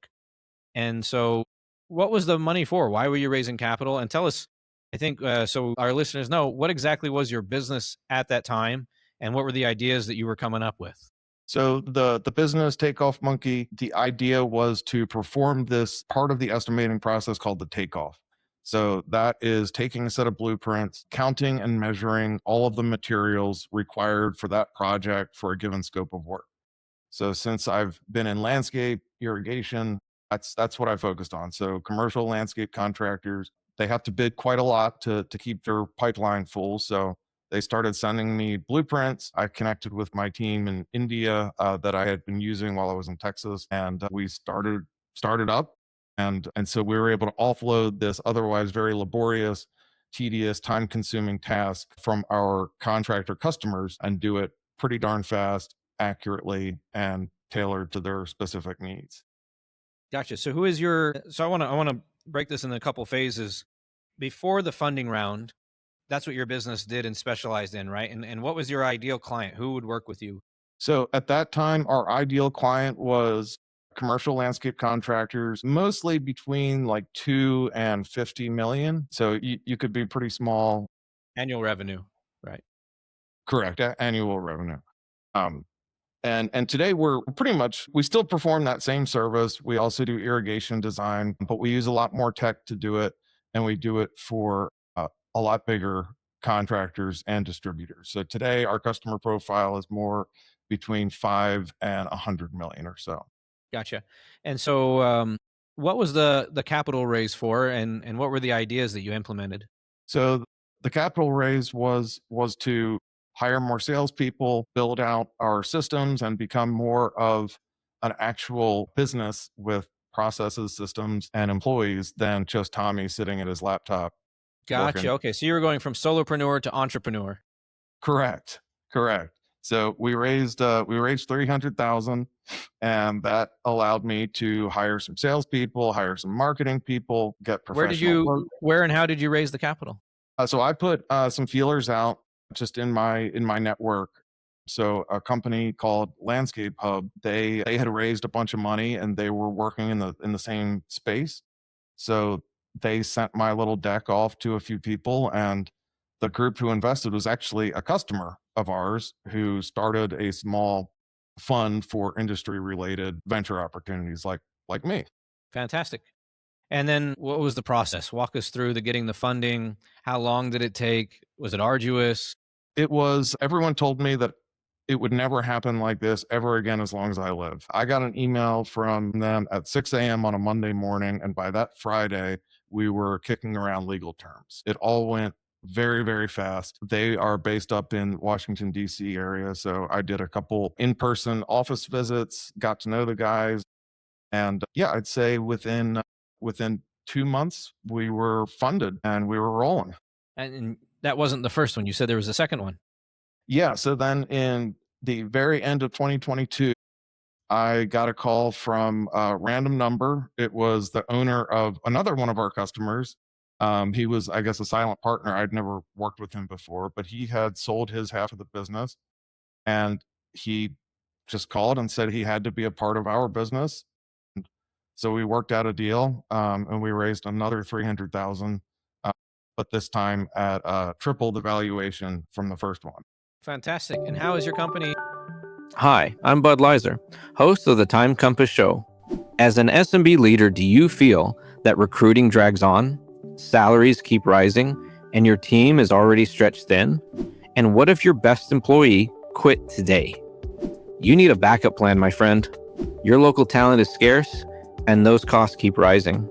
And so, what was the money for? Why were you raising capital? And tell us, I think, so our listeners know, what exactly was your business at that time, and what were the ideas that you were coming up with? So the business takeoff monkey, the idea was to perform this part of the estimating process called the takeoff. So that is taking a set of blueprints, counting and measuring all of the materials required for that project for a given scope of work. So since I've been in landscape irrigation, that's what I focused on. So commercial landscape contractors, they have to bid quite a lot to keep their pipeline full. So they started sending me blueprints. I connected with my team in India that I had been using while I was in Texas, and we started up, and so we were able to offload this otherwise very laborious, tedious, time-consuming task from our contractor customers and do it pretty darn fast, accurately, and tailored to their specific needs. Gotcha. So, who is your? So, I want to break this in a couple phases. Before the funding round, that's what your business did and specialized in, right? And what was your ideal client? Who would work with you? So at that time, our ideal client was commercial landscape contractors, mostly between like 2 and 50 million. So you could be pretty small. Annual revenue, right? Correct, annual revenue. Um, and today we're pretty much we still perform that same service. We also do irrigation design, but we use a lot more tech to do it, and we do it for a lot bigger contractors and distributors. So today our customer profile is more between 5 and 100 million or so. Gotcha. And so, what was the capital raise for, and what were the ideas that you implemented? So the capital raise was to hire more salespeople, build out our systems, and become more of an actual business with processes, systems, and employees than just Tommy sitting at his laptop Gotcha. working. Okay, so you were going from solopreneur to entrepreneur. Correct, correct. So we raised 300,000, and that allowed me to hire some salespeople, hire some marketing people, get Where did professional. you? Where and how did you raise the capital? So I put some feelers out just in my network. So a company called Landscape Hub, they had raised a bunch of money and they were working in the same space. So they sent my little deck off to a few people, and the group who invested was actually a customer of ours who started a small fund for industry related venture opportunities like me. Fantastic. And then, what was the process? Walk us through the getting the funding. How long did it take? Was it arduous? It was everyone told me that it would never happen like this ever again as long as I live. I got an email from them at 6 a.m. on a Monday morning, and by that Friday, we were kicking around legal terms. It all went very, very fast. They are based up in Washington, D.C. area. So I did a couple in-person office visits, got to know the guys. And yeah, I'd say within 2 months, we were funded and we were rolling. And that wasn't the first one. You said there was a second one. Yeah. So then in the very end of 2022, I got a call from a random number. It was the owner of another one of our customers. He was, I guess, a silent partner. I'd never worked with him before, but he had sold his half of the business, and he just called and said he had to be a part of our business. So we worked out a deal, and we raised another 300,000, but this time at triple the valuation from the first one. Fantastic. And how is your company? Hi, I'm Bud Lizer, host of the Time Compass Show. As an SMB leader, do you feel that recruiting drags on, salaries keep rising, and your team is already stretched thin? And what if your best employee quit today? You need a backup plan, my friend. Your local talent is scarce, and those costs keep rising.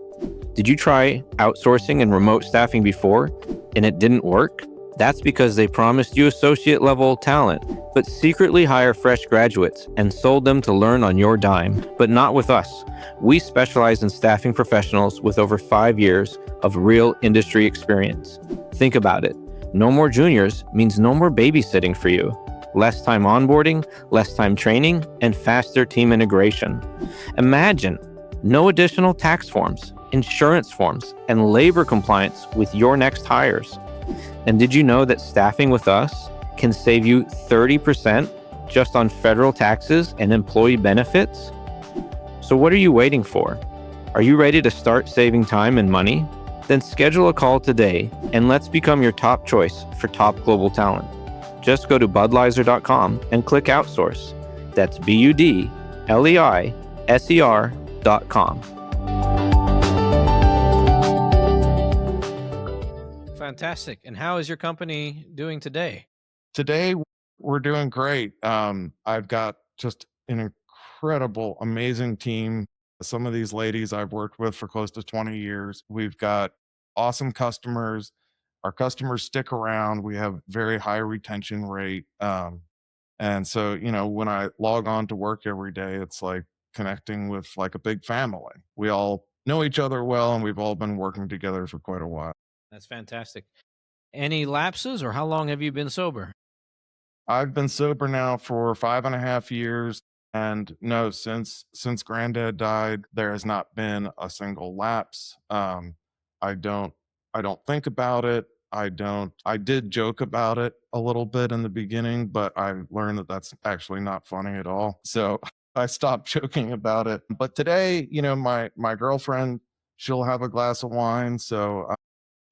Did you try outsourcing and remote staffing before, and it didn't work? That's because they promised you associate level talent, but secretly hire fresh graduates and sold them to learn on your dime. But not with us. We specialize in staffing professionals with over 5 years of real industry experience. Think about it. No more juniors means no more babysitting for you. Less time onboarding, less time training, and faster team integration. Imagine no additional tax forms, insurance forms, and labor compliance with your next hires. And did you know that staffing with us can save you 30% just on federal taxes and employee benefits? So what are you waiting for? Are you ready to start saving time and money? Then schedule a call today and let's become your top choice for top global talent. Just go to budlizer.com and click outsource. That's BUDLEISER.com. Fantastic. And how is your company doing today? Today, we're doing great. I've got just an incredible, amazing team. Some of these ladies I've worked with for close to 20 years. We've got awesome customers. Our customers stick around. We have very high retention rate. And so, when I log on to work every day, it's like connecting with like a big family. We all know each other well, and we've all been working together for quite a while. That's fantastic. Any lapses, or how long have you been sober? I've been sober now for 5.5 years, and no, since Granddad died, there has not been a single lapse. I don't I don't think about it. I did joke about it a little bit in the beginning, but I learned that that's actually not funny at all. So I stopped joking about it. But today, my girlfriend, she'll have a glass of wine, so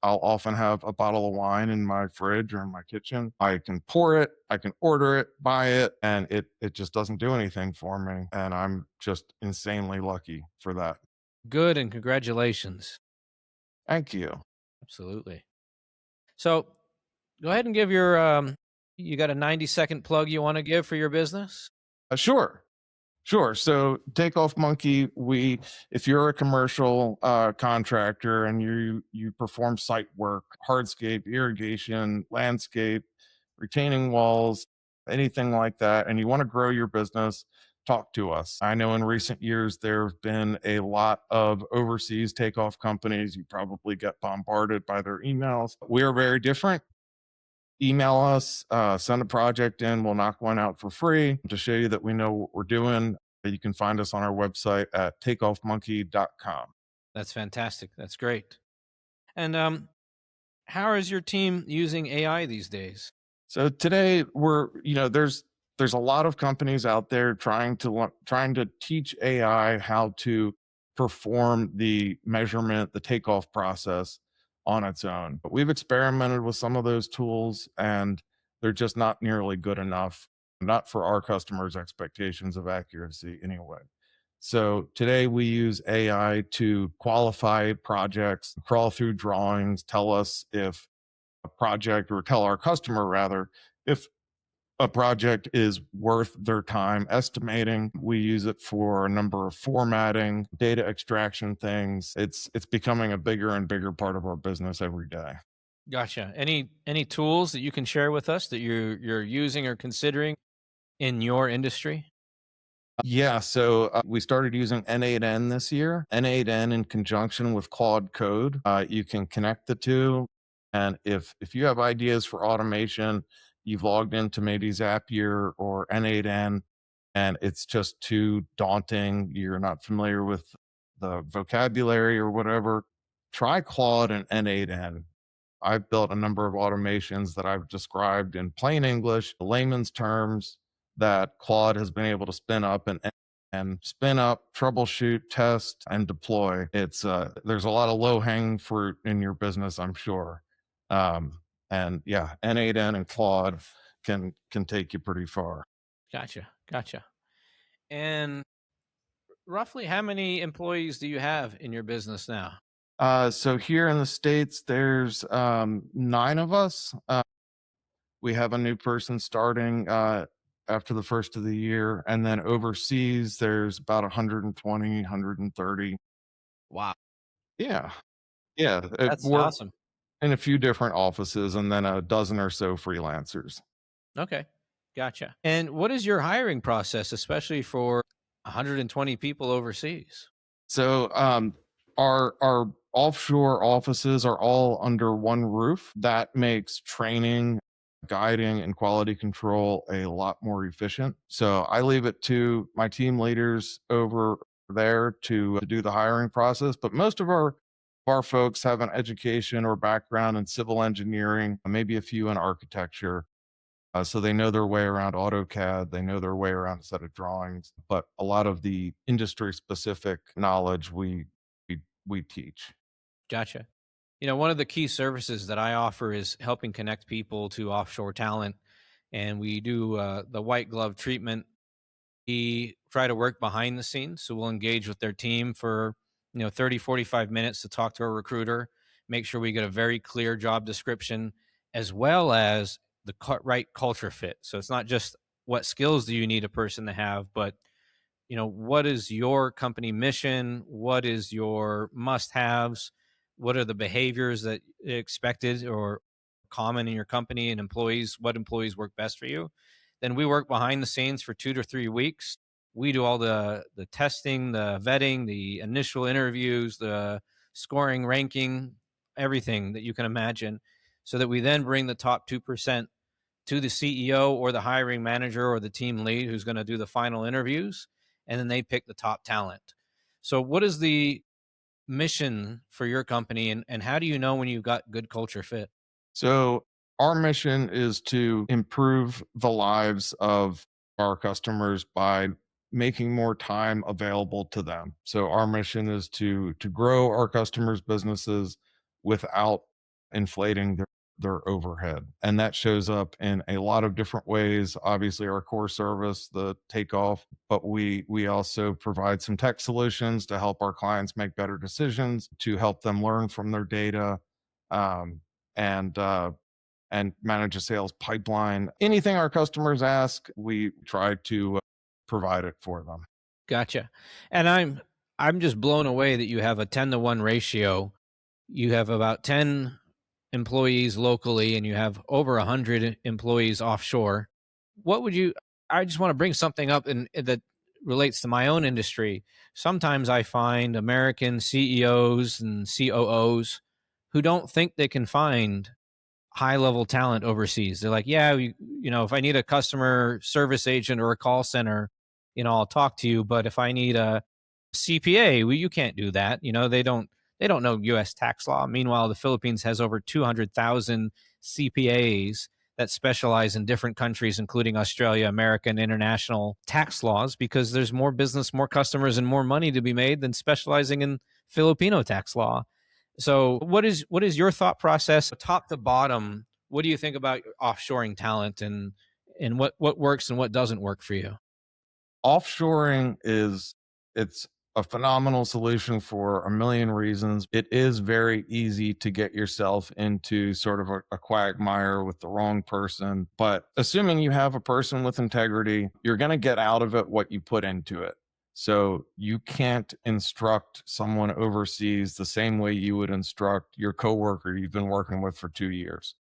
I'll often have a bottle of wine in my fridge or in my kitchen. I can pour it, I can order it, buy it, and it just doesn't do anything for me. And I'm just insanely lucky for that. Good, and congratulations. Thank you. Absolutely. So go ahead and give your, you got a 90-second plug you want to give for your business? Sure. Sure. So Takeoff Monkey, if you're a commercial contractor and you perform site work, hardscape, irrigation, landscape, retaining walls, anything like that, and you want to grow your business, talk to us. I know in recent years there have been a lot of overseas takeoff companies. You probably get bombarded by their emails. We are very different. Email us, send a project in. We'll knock one out for free to show you that we know what we're doing. You can find us on our website at takeoffmonkey.com. That's fantastic. That's great. And how is your team using AI these days? So today there's a lot of companies out there trying to teach AI how to perform the measurement, the takeoff process on its own. But we've experimented with some of those tools, and they're just not nearly good enough, not for our customers' expectations of accuracy anyway. So today we use AI to qualify projects, crawl through drawings, tell us if a project, or tell our customer rather, if a project is worth their time estimating. We use it for a number of formatting, data extraction things. It's becoming a bigger and bigger part of our business every day. Gotcha. Any tools that you can share with us that you're using or considering in your industry? Yeah, so we started using N8N this year. N8N in conjunction with Claude Code. You can connect the two, and if you have ideas for automation, you've logged into maybe Zapier or N8N. and it's just too daunting. You're not familiar with the vocabulary or whatever. Try Claude and N8N. I've built a number of automations that I've described in plain English, layman's terms, that Claude has been able to spin up and spin up, troubleshoot, test, and deploy. It's there's a lot of low hanging fruit in your business, I'm sure. Um, and yeah, N8N and Claude can take you pretty far. Gotcha. Gotcha. And roughly how many employees do you have in your business now? So here in the States, there's 9 of us. We have a new person starting after the first of the year. And then overseas, there's about 120, 130. Wow. Yeah. Yeah. That's We're awesome. in a few different offices and then a dozen or so freelancers. Okay. Gotcha. And what is your hiring process, especially for 120 people overseas? So our offshore offices are all under one roof. That makes training, guiding, and quality control a lot more efficient. So I leave it to my team leaders over there to do the hiring process. But most of our folks have an education or background in civil engineering, maybe a few in architecture. So they know their way around AutoCAD, they know their way around a set of drawings, but a lot of the industry specific knowledge we, we teach. Gotcha. One of the key services that I offer is helping connect people to offshore talent. And we do the white glove treatment. We try to work behind the scenes. So we'll engage with their team for, 30, 45 minutes to talk to a recruiter, make sure we get a very clear job description, as well as the right culture fit. So it's not just what skills do you need a person to have, but what is your company mission? What is your must haves? What are the behaviors that expected or common in your company, and what employees work best for you? Then we work behind the scenes for 2 to 3 weeks. We do all the testing, the vetting, the initial interviews, the scoring, ranking, everything that you can imagine, so that we then bring the top 2% to the CEO or the hiring manager or the team lead who's going to do the final interviews, and then they pick the top talent. So, what is the mission for your company, and how do you know when you've got good culture fit? So our mission is to improve the lives of our customers by making more time available to them. So our mission is to grow our customers' businesses without inflating their overhead. And that shows up in a lot of different ways. Obviously, our core service, the takeoff, but we also provide some tech solutions to help our clients make better decisions, to help them learn from their data. Um, and manage a sales pipeline. Anything our customers ask, we try to provide it for them. Gotcha. And I'm just blown away that you have a 10-to-1 ratio. You have about 10 employees locally, and you have over 100 employees offshore. What would you I just want to bring something up that relates to my own industry. Sometimes I find American CEOs and COOs who don't think they can find high level talent overseas. They're like, yeah, if I need a customer service agent or a call center, I'll talk to you. But if I need a CPA, well, you can't do that. They don't know U.S. tax law. Meanwhile, the Philippines has over 200,000 CPAs that specialize in different countries, including Australia, America, and international tax laws, because there's more business, more customers, and more money to be made than specializing in Filipino tax law. So what is your thought process top to bottom? What do you think about offshoring talent, and what works and what doesn't work for you? Offshoring is it's a phenomenal solution for a million reasons. It is very easy to get yourself into sort of a quagmire with the wrong person. But assuming you have a person with integrity, you're going to get out of it what you put into it. So you can't instruct someone overseas the same way you would instruct your coworker you've been working with for 2 years.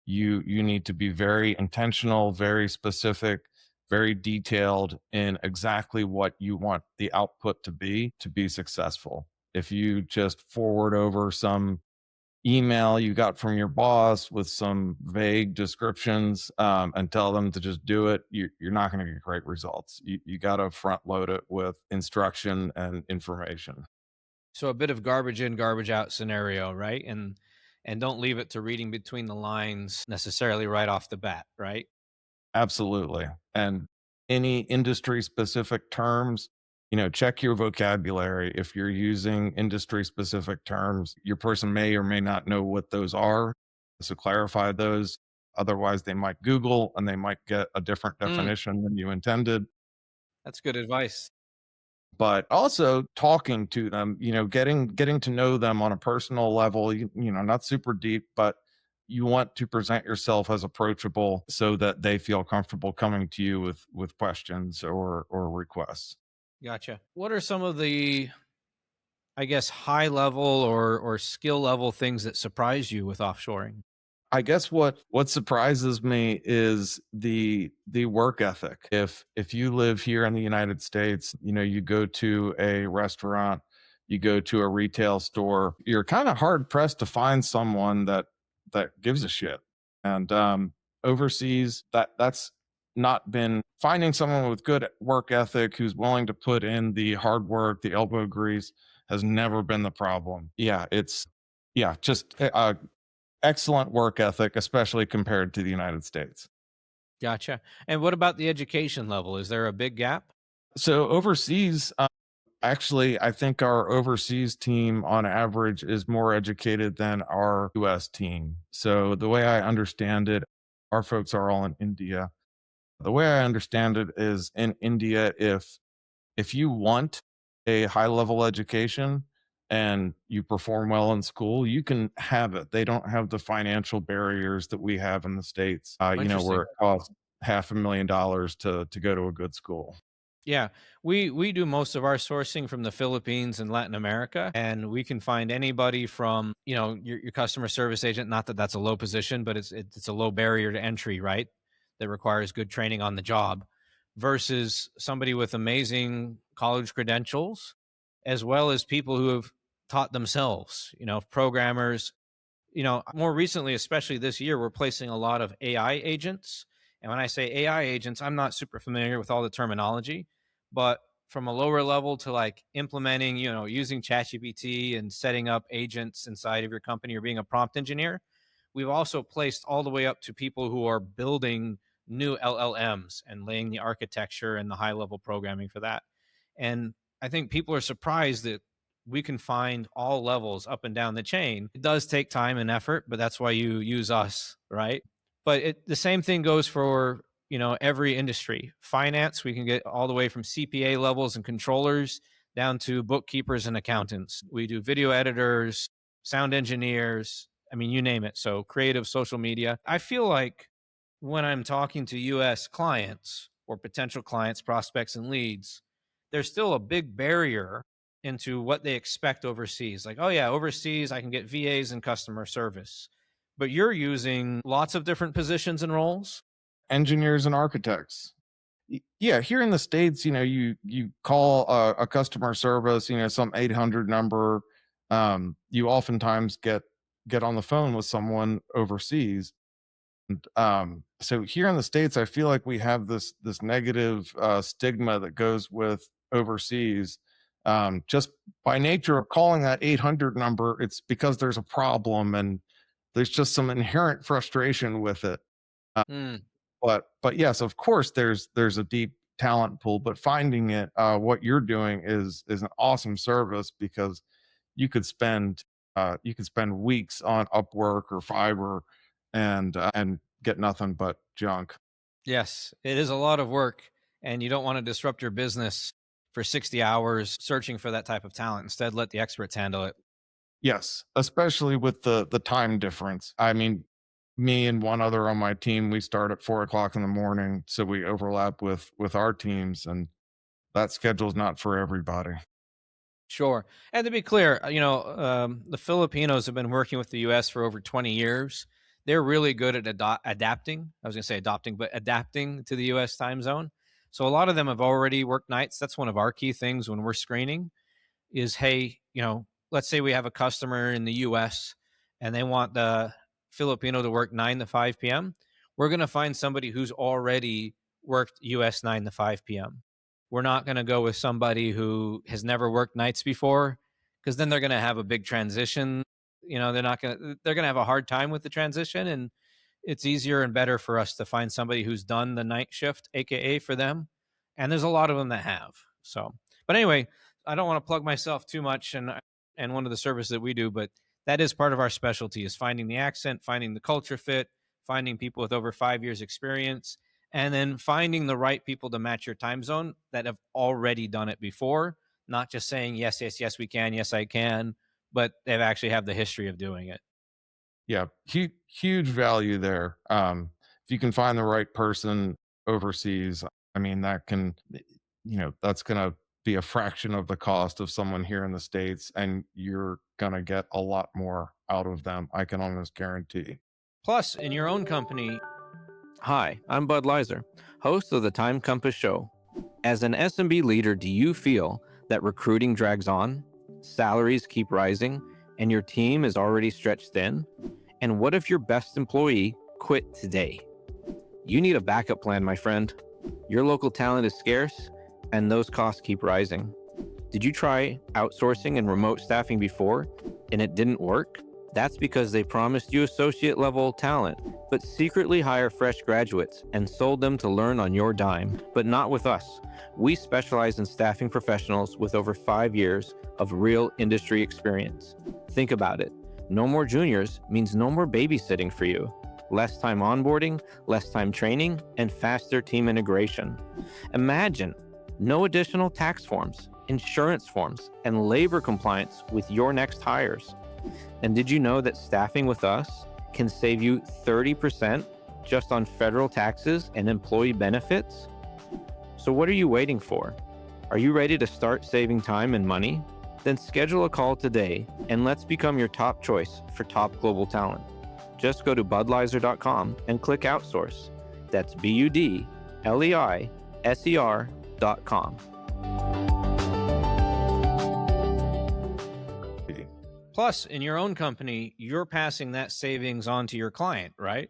You need to be very intentional, very specific, very detailed in exactly what you want the output to be successful. If you just forward over some email you got from your boss with some vague descriptions, and tell them to just do it, you're not going to get great results. You got to front load it with instruction and information. So a bit of garbage in, garbage out scenario, right? And don't leave it to reading between the lines necessarily right off the bat, right? Absolutely. And any industry specific terms, check your vocabulary. If you're using industry specific terms, your person may or may not know what those are. So clarify those. Otherwise, they might Google and they might get a different Mm, definition than you intended. that's good advice. But also talking to them, getting to know them on a personal level, not super deep, but you want to present yourself as approachable so that they feel comfortable coming to you with questions or requests. Gotcha. What are some of the, I guess, high level or skill level things that surprise you with offshoring? I guess what surprises me is the work ethic. If you live here in the United States, you go to a restaurant, you go to a retail store, you're kind of hard pressed to find someone that gives a shit. And overseas, that's not been finding someone with good work ethic who's willing to put in the hard work, the elbow grease has never been the problem. Just excellent work ethic, especially compared to the United States. Gotcha. And what about the education level? Is there a big gap? So overseas, actually, I think our overseas team on average is more educated than our US team. So the way I understand it, our folks are all in India. The way I understand it is in India, if you want a high level education and you perform well in school, you can have it. They don't have the financial barriers that we have in the States, where Interesting. it costs $500,000 to go to a good school. Yeah, we do most of our sourcing from the Philippines and Latin America, and we can find anybody from your customer service agent. Not that that's a low position, but it's a low barrier to entry, right? That requires good training on the job, versus somebody with amazing college credentials, as well as people who have taught themselves. Programmers, more recently, especially this year, we're placing a lot of AI agents. And when I say AI agents, I'm not super familiar with all the terminology, but from a lower level to like implementing, using ChatGPT and setting up agents inside of your company or being a prompt engineer, we've also placed all the way up to people who are building new LLMs and laying the architecture and the high level programming for that. And I think people are surprised that we can find all levels up and down the chain. It does take time and effort, but that's why you use us, right? But the same thing goes for every industry. Finance, we can get all the way from CPA levels and controllers down to bookkeepers and accountants. We do video editors, sound engineers, I mean, you name it. So creative, social media. I feel like when I'm talking to US clients or potential clients, prospects, and leads, there's still a big barrier into what they expect overseas. Like, oh, yeah, overseas, I can get VAs and customer service. But you're using lots of different positions and roles. Engineers and architects. Yeah, here in the States, you call a customer service, some 800 number. You oftentimes get on the phone with someone overseas. So here in the States, I feel like we have this negative stigma that goes with overseas. Just by nature of calling that 800 number, it's because there's a problem and there's just some inherent frustration with it. Uh, Mm, but yes, of course, there's a deep talent pool. But finding it, what you're doing is an awesome service because you could spend you could spend weeks on Upwork or Fiverr and get nothing but junk. yes, it is a lot of work, and you don't want to disrupt your business for 60 hours searching for that type of talent. Instead, let the experts handle it. Yes, especially with the time difference. I mean, me and one other on my team, we start at 4 o'clock in the morning, so we overlap with our teams, and that schedule's not for everybody. Sure. And to be clear, the Filipinos have been working with the US for over 20 years. They're really good at adapting. I was going to say adopting, but adapting to the US time zone. So a lot of them have already worked nights. That's one of our key things when we're screening is, hey, let's say we have a customer in the US and they want the Filipino to work 9 to 5 p.m., we're going to find somebody who's already worked US 9 to 5 p.m. We're not going to go with somebody who has never worked nights before, because then they're going to have a big transition. They're going to have a hard time with the transition. And it's easier and better for us to find somebody who's done the night shift, AKA for them. And there's a lot of them that have. So, but anyway, I don't want to plug myself too much and one of the services that we do, but that is part of our specialty is finding the accent, finding the culture fit, finding people with over 5 years experience, and then finding the right people to match your time zone that have already done it before, not just saying yes, yes, yes, we can, yes, I can, but they've actually have the history of doing it. Yeah, huge value there. If you can find the right person overseas, I mean, that can, that's going to be a fraction of the cost of someone here in the States, and you're going to get a lot more out of them. I can almost guarantee. Plus, in your own company. Hi, I'm Bud Lizer, host of the Time Compass Show. As an SMB leader, do you feel that recruiting drags on, salaries keep rising, and your team is already stretched thin? And what if your best employee quit today? You need a backup plan, my friend. Your local talent is scarce, and those costs keep rising. Did you try outsourcing and remote staffing before, and it didn't work? That's because they promised you associate level talent, but secretly hire fresh graduates and sold them to learn on your dime. But not with us. We specialize in staffing professionals with over 5 years of real industry experience. Think about it. No more juniors means no more babysitting for you. Less time onboarding, less time training, and faster team integration. Imagine no additional tax forms, insurance forms, and labor compliance with your next hires. And did you know that staffing with us can save you 30% just on federal taxes and employee benefits? So what are you waiting for? Are you ready to start saving time and money? Then schedule a call today and let's become your top choice for top global talent. Just go to budleiser.com and click outsource. That's BUDLEISER.com. Plus, in your own company, you're passing that savings on to your client, right?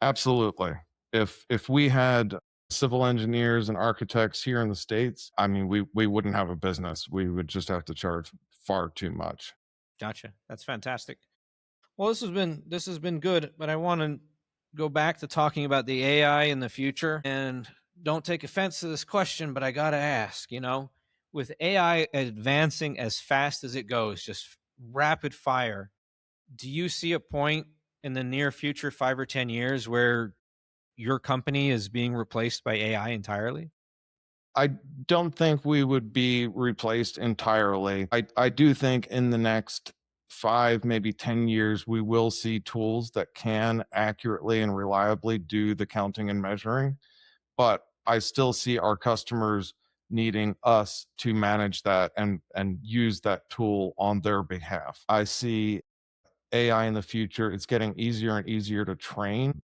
Absolutely. If we had civil engineers and architects here in the States, I mean, we wouldn't have a business. We would just have to charge far too much. Gotcha. That's fantastic. Well, this has been good, but I want to go back to talking about the AI in the future. And don't take offense to this question, but I got to ask, with AI advancing as fast as it goes, just rapid fire, do you see a point in the near future, 5 or 10 years, where your company is being replaced by AI entirely? I don't think we would be replaced entirely. I do think in the next 5, maybe 10 years, we will see tools that can accurately and reliably do the counting and measuring. But I still see our customers needing us to manage that and use that tool on their behalf. I see AI in the future. It's getting easier and easier to train.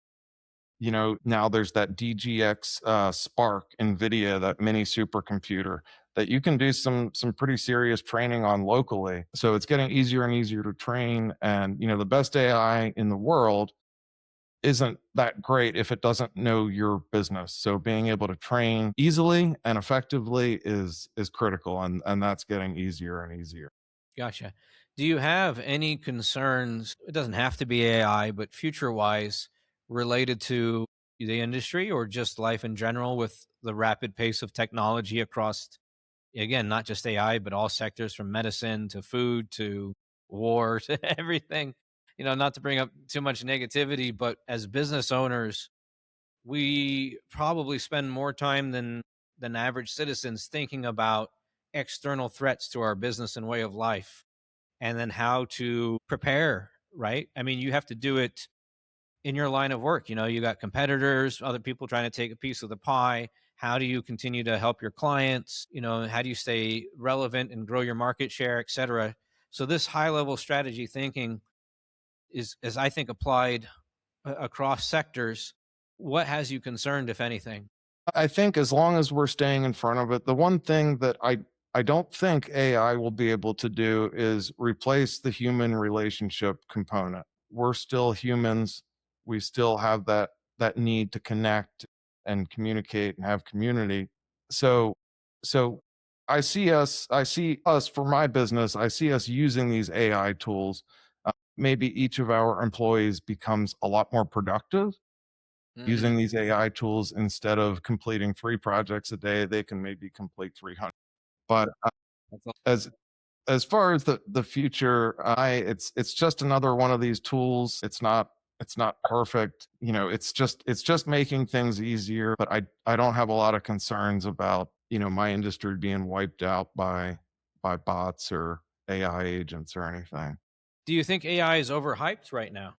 Now there's that DGX Spark NVIDIA, that mini supercomputer that you can do some pretty serious training on locally. So it's getting easier and easier to train. And the best AI in the world isn't that great if it doesn't know your business. So being able to train easily and effectively is critical, and that's getting easier and easier. Gotcha. Do you have any concerns? It doesn't have to be AI, but future wise related to the industry or just life in general with the rapid pace of technology across, again, not just AI, but all sectors from medicine to food to war to everything? Not to bring up too much negativity, but as business owners, we probably spend more time than average citizens thinking about external threats to our business and way of life, and then how to prepare, right? I mean, you have to do it in your line of work. You got competitors, other people trying to take a piece of the pie. How do you continue to help your clients? How do you stay relevant and grow your market share, et cetera? So this high level strategy thinking is I think applied across sectors. What has you concerned, if anything? I think as long as we're staying in front of it, the one thing that I don't think AI will be able to do is replace the human relationship component. We're still humans. We still have that need to connect and communicate and have community. So so I see us for my business, I see us using these AI tools. Maybe each of our employees becomes a lot more productive Hmm. using these AI tools. Instead of completing 3 projects a day, they can maybe complete 300. But That's all. as as far as the future, it's just another one of these tools. It's not perfect. You know, it's just making things easier, but I don't have a lot of concerns about, you know, my industry being wiped out by bots or AI agents or anything. Do you think AI is overhyped right now?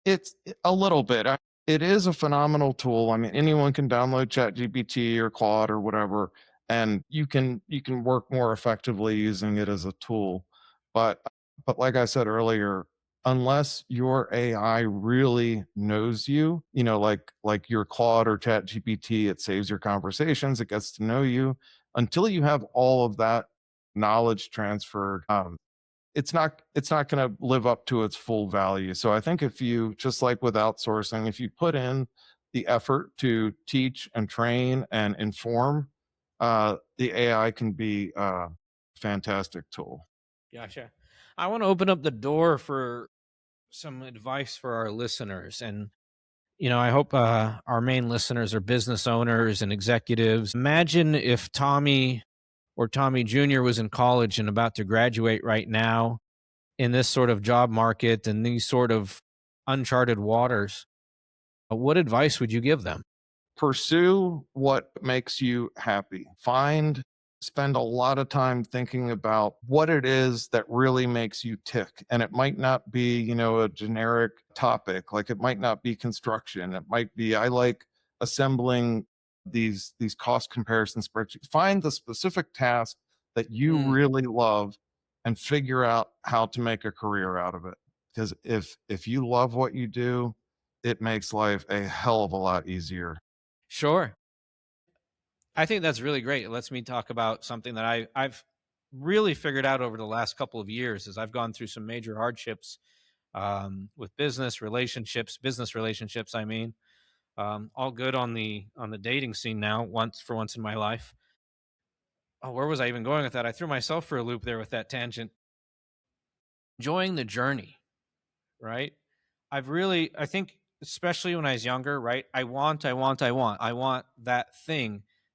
It's a little bit. It is a phenomenal tool. I mean, anyone can download ChatGPT or Claude or whatever, and you can work more effectively using it as a tool. But like I said earlier, unless your AI really knows you, you know, like your Claude or ChatGPT, it saves your conversations, it gets to know you. Until you have all of that knowledge transferred, it's not going to live up to its full value. So I think if you, just like with outsourcing, if you put in the effort to teach and train and inform, the AI can be a fantastic tool. Gotcha. I want to open up the door for some advice for our listeners. And, I hope our main listeners are business owners and executives. Imagine if Tommy or Tommy Jr. was in college and about to graduate right now in this sort of job market and these sort of uncharted waters. What advice would you give them? Pursue what makes you happy. Spend a lot of time thinking about what it is that really makes you tick. And it might not be, you know, a generic topic. Like it might not be construction. It might be, I like assembling these cost comparison spreadsheets. Find the specific task that you Mm, really love and figure out how to make a career out of it. Because if you love what you do, it makes life a hell of a lot easier. sure. I think that's really great. It lets me talk about something that I've really figured out over the last couple of years as I've gone through some major hardships with business relationships. I mean, all good on the dating scene now. Once in my life. Oh, where was I even going with that? I threw myself for a loop there with that tangent. Enjoying the journey, right? I think, especially when I was younger, right? I want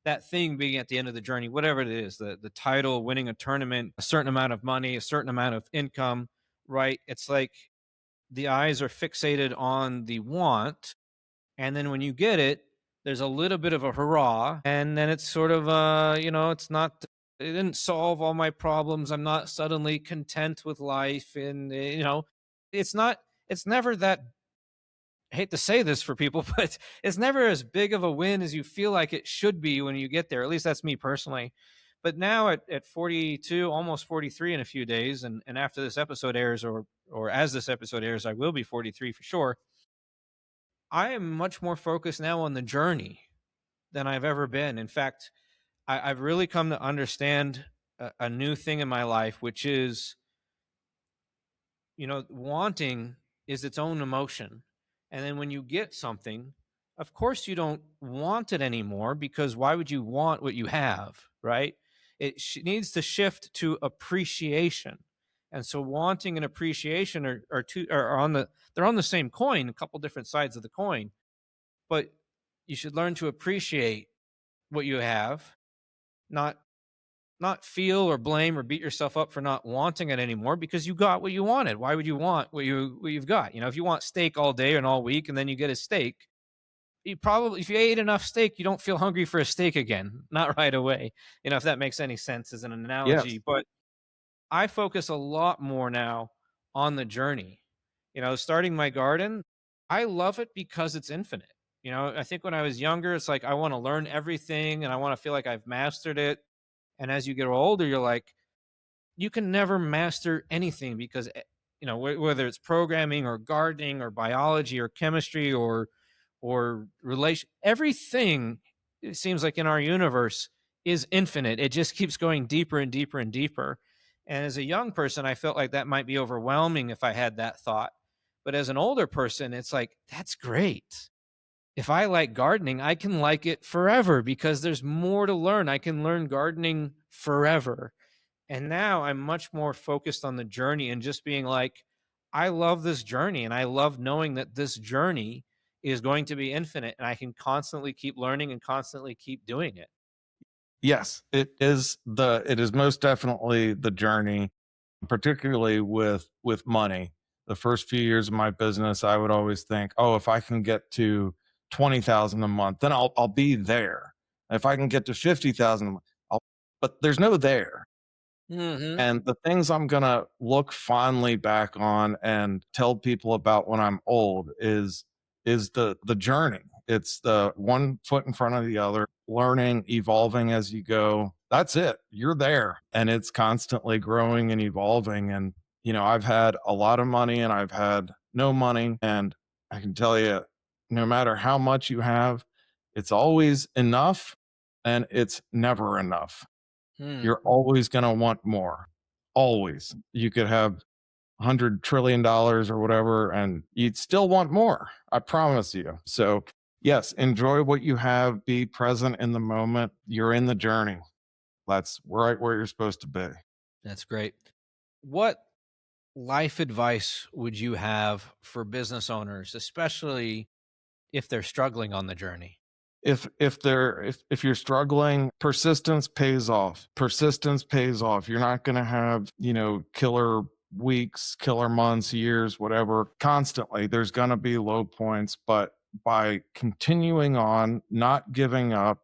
that thing being at the end of the journey, whatever it is, the title, winning a tournament, a certain amount of money, a certain amount of income, right? It's like the eyes are fixated on the want. And then when you get it, there's a little bit of a hurrah. And then it's sort of, it didn't solve all my problems. I'm not suddenly content with life. And, it's not, it's never that, I hate to say this for people, but it's never as big of a win as you feel like it should be when you get there. At least that's me personally. But now at 42, almost 43 in a few days, and after this episode airs, or as this episode airs, I will be 43 for sure. I am much more focused now on the journey than I've ever been. In fact, I've really come to understand a new thing in my life, which is, wanting is its own emotion. And then when you get something, of course, you don't want it anymore because why would you want what you have, right? Needs to shift to appreciation. And so wanting and appreciation they're on the same coin, a couple different sides of the coin, but you should learn to appreciate what you have, not not feel or blame or beat yourself up for not wanting it anymore because you got what you wanted. Why would you want what you've got? If you want steak all day and all week and then you get a steak, if you ate enough steak, you don't feel hungry for a steak again. Not right away. If that makes any sense as an analogy, Yes. but I focus a lot more now on the journey. Starting my garden, I love it because it's infinite. I think when I was younger, it's like I want to learn everything and I want to feel like I've mastered it. And as you get older, you're like, you can never master anything because, whether it's programming or gardening or biology or chemistry or relation, everything, it seems like in our universe is infinite. It just keeps going deeper and deeper and deeper. And as a young person, I felt like that might be overwhelming if I had that thought. But as an older person, it's like, that's great. If I like gardening, I can like it forever because there's more to learn. I can learn gardening forever. And now I'm much more focused on the journey and just being like, I love this journey and I love knowing that this journey is going to be infinite and I can constantly keep learning and constantly keep doing it. Yes, it is most definitely the journey, particularly with money. The first few years of my business, I would always think, "Oh, if I can get to 20,000 a month, then I'll be there. If I can get to 50,000 a month, I'll," but there's no there. Hmm. And the things I'm gonna look fondly back on and tell people about when I'm old is the journey. It's the one foot in front of the other, learning, evolving as you go. That's it. You're there and it's constantly growing and evolving. And, I've had a lot of money and I've had no money. And I can tell you, no matter how much you have, it's always enough and it's never enough. Hmm. You're always gonna want more. Always. You could have $100 trillion or whatever, and you'd still want more. I promise you. So, yes, enjoy what you have, be present in the moment. You're in the journey. That's right where you're supposed to be. That's great. What life advice would you have for business owners, especially if they're struggling on the journey? If you're struggling, persistence pays off. Persistence pays off. You're not gonna have, killer weeks, killer months, years, whatever, constantly. There's gonna be low points, but by continuing on, not giving up,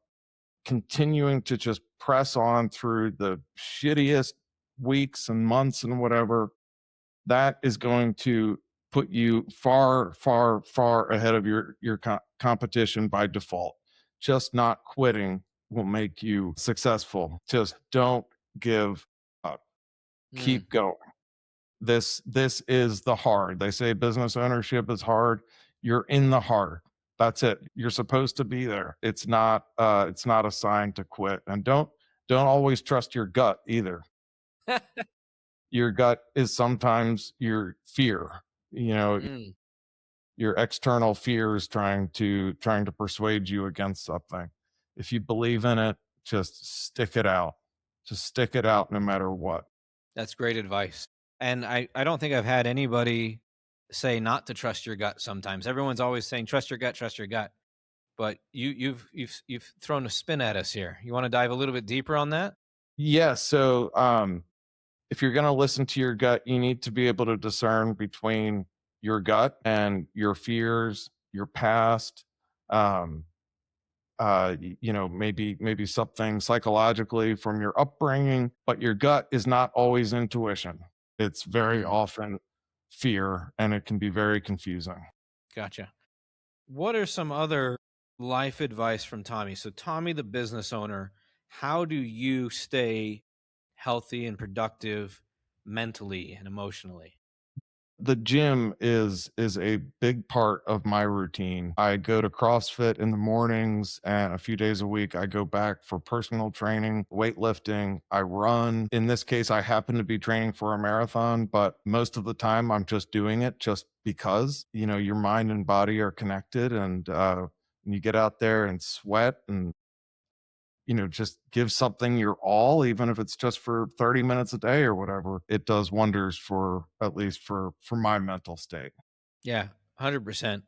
continuing to just press on through the shittiest weeks and months and whatever, that is going to put you far, far, far ahead of your competition by default. Just not quitting will make you successful. Just don't give up. Hmm. Keep going. This is the hard. They say business ownership is hard. You're in the hard. That's it. You're supposed to be there. It's not a sign to quit. And don't always trust your gut either. Your gut is sometimes your fear. You know, Mm, your external fears trying to persuade you against something. If you believe in it, just stick it out. Just stick it out no matter what. that's great advice. And I don't think I've had anybody say not to trust your gut sometimes. Everyone's always saying, trust your gut, trust your gut. But you've thrown a spin at us here. You want to dive a little bit deeper on that? Yeah. So if you're going to listen to your gut, you need to be able to discern between your gut and your fears, your past, um, maybe something psychologically from your upbringing, but your gut is not always intuition. It's very Mm, often fear, and it can be very confusing. gotcha. What are some other life advice from Tommy? So, Tommy, the business owner, how do you stay healthy and productive mentally and emotionally? The gym is a big part of my routine. I go to CrossFit in the mornings, and a few days a week I go back for personal training, weightlifting, I run. In this case, I happen to be training for a marathon, but most of the time I'm just doing it just because, your mind and body are connected, and when you get out there and sweat and just give something your all, even if it's just for 30 minutes a day or whatever, it does wonders for, at least for my mental state. Yeah, 100%.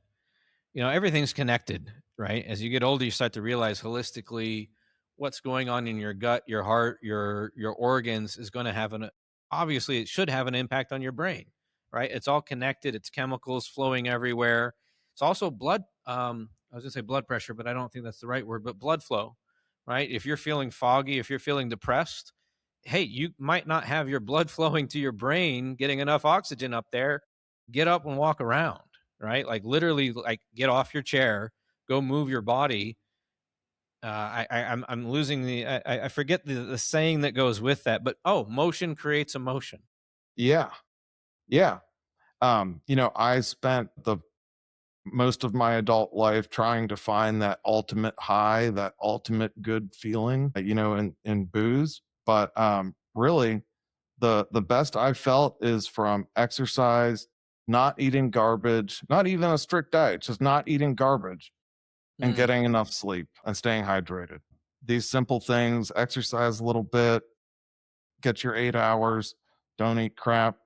Everything's connected, right? As you get older, you start to realize holistically what's going on in your gut, your heart, your organs is going to have an obviously it should have an impact on your brain, right? It's all connected, it's chemicals flowing everywhere. It's also blood I was going to say blood pressure, but I don't think that's the right word, but blood flow, right? If you're feeling foggy, if you're feeling depressed, hey, you might not have your blood flowing to your brain, getting enough oxygen up there. Get up and walk around, right? Like literally, like get off your chair, go move your body. I'm losing the I forget the saying that goes with that, but oh, motion creates emotion. Yeah. Yeah. I spent the most of my adult life trying to find that ultimate high, that ultimate good feeling, in booze. But really, the best I've felt is from exercise, not eating garbage, not even a strict diet, just not eating garbage and Mm, getting enough sleep and staying hydrated. These simple things, exercise a little bit, get your 8 hours, don't eat crap.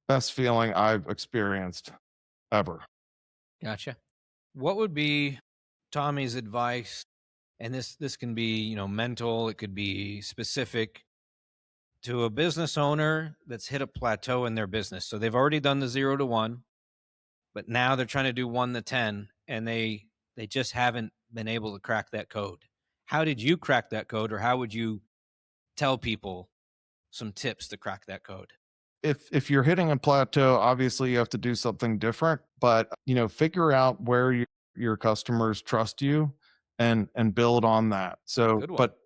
Best feeling I've experienced ever. gotcha. What would be Tommy's advice? And this can be, mental, it could be specific to a business owner that's hit a plateau in their business. So they've already done the 0 to 1, but now they're trying to do 1 to 10 and they just haven't been able to crack that code. How did you crack that code, or how would you tell people some tips to crack that code? If you're hitting a plateau, obviously you have to do something different, but figure out where your customers trust you and build on that. So, Good one. but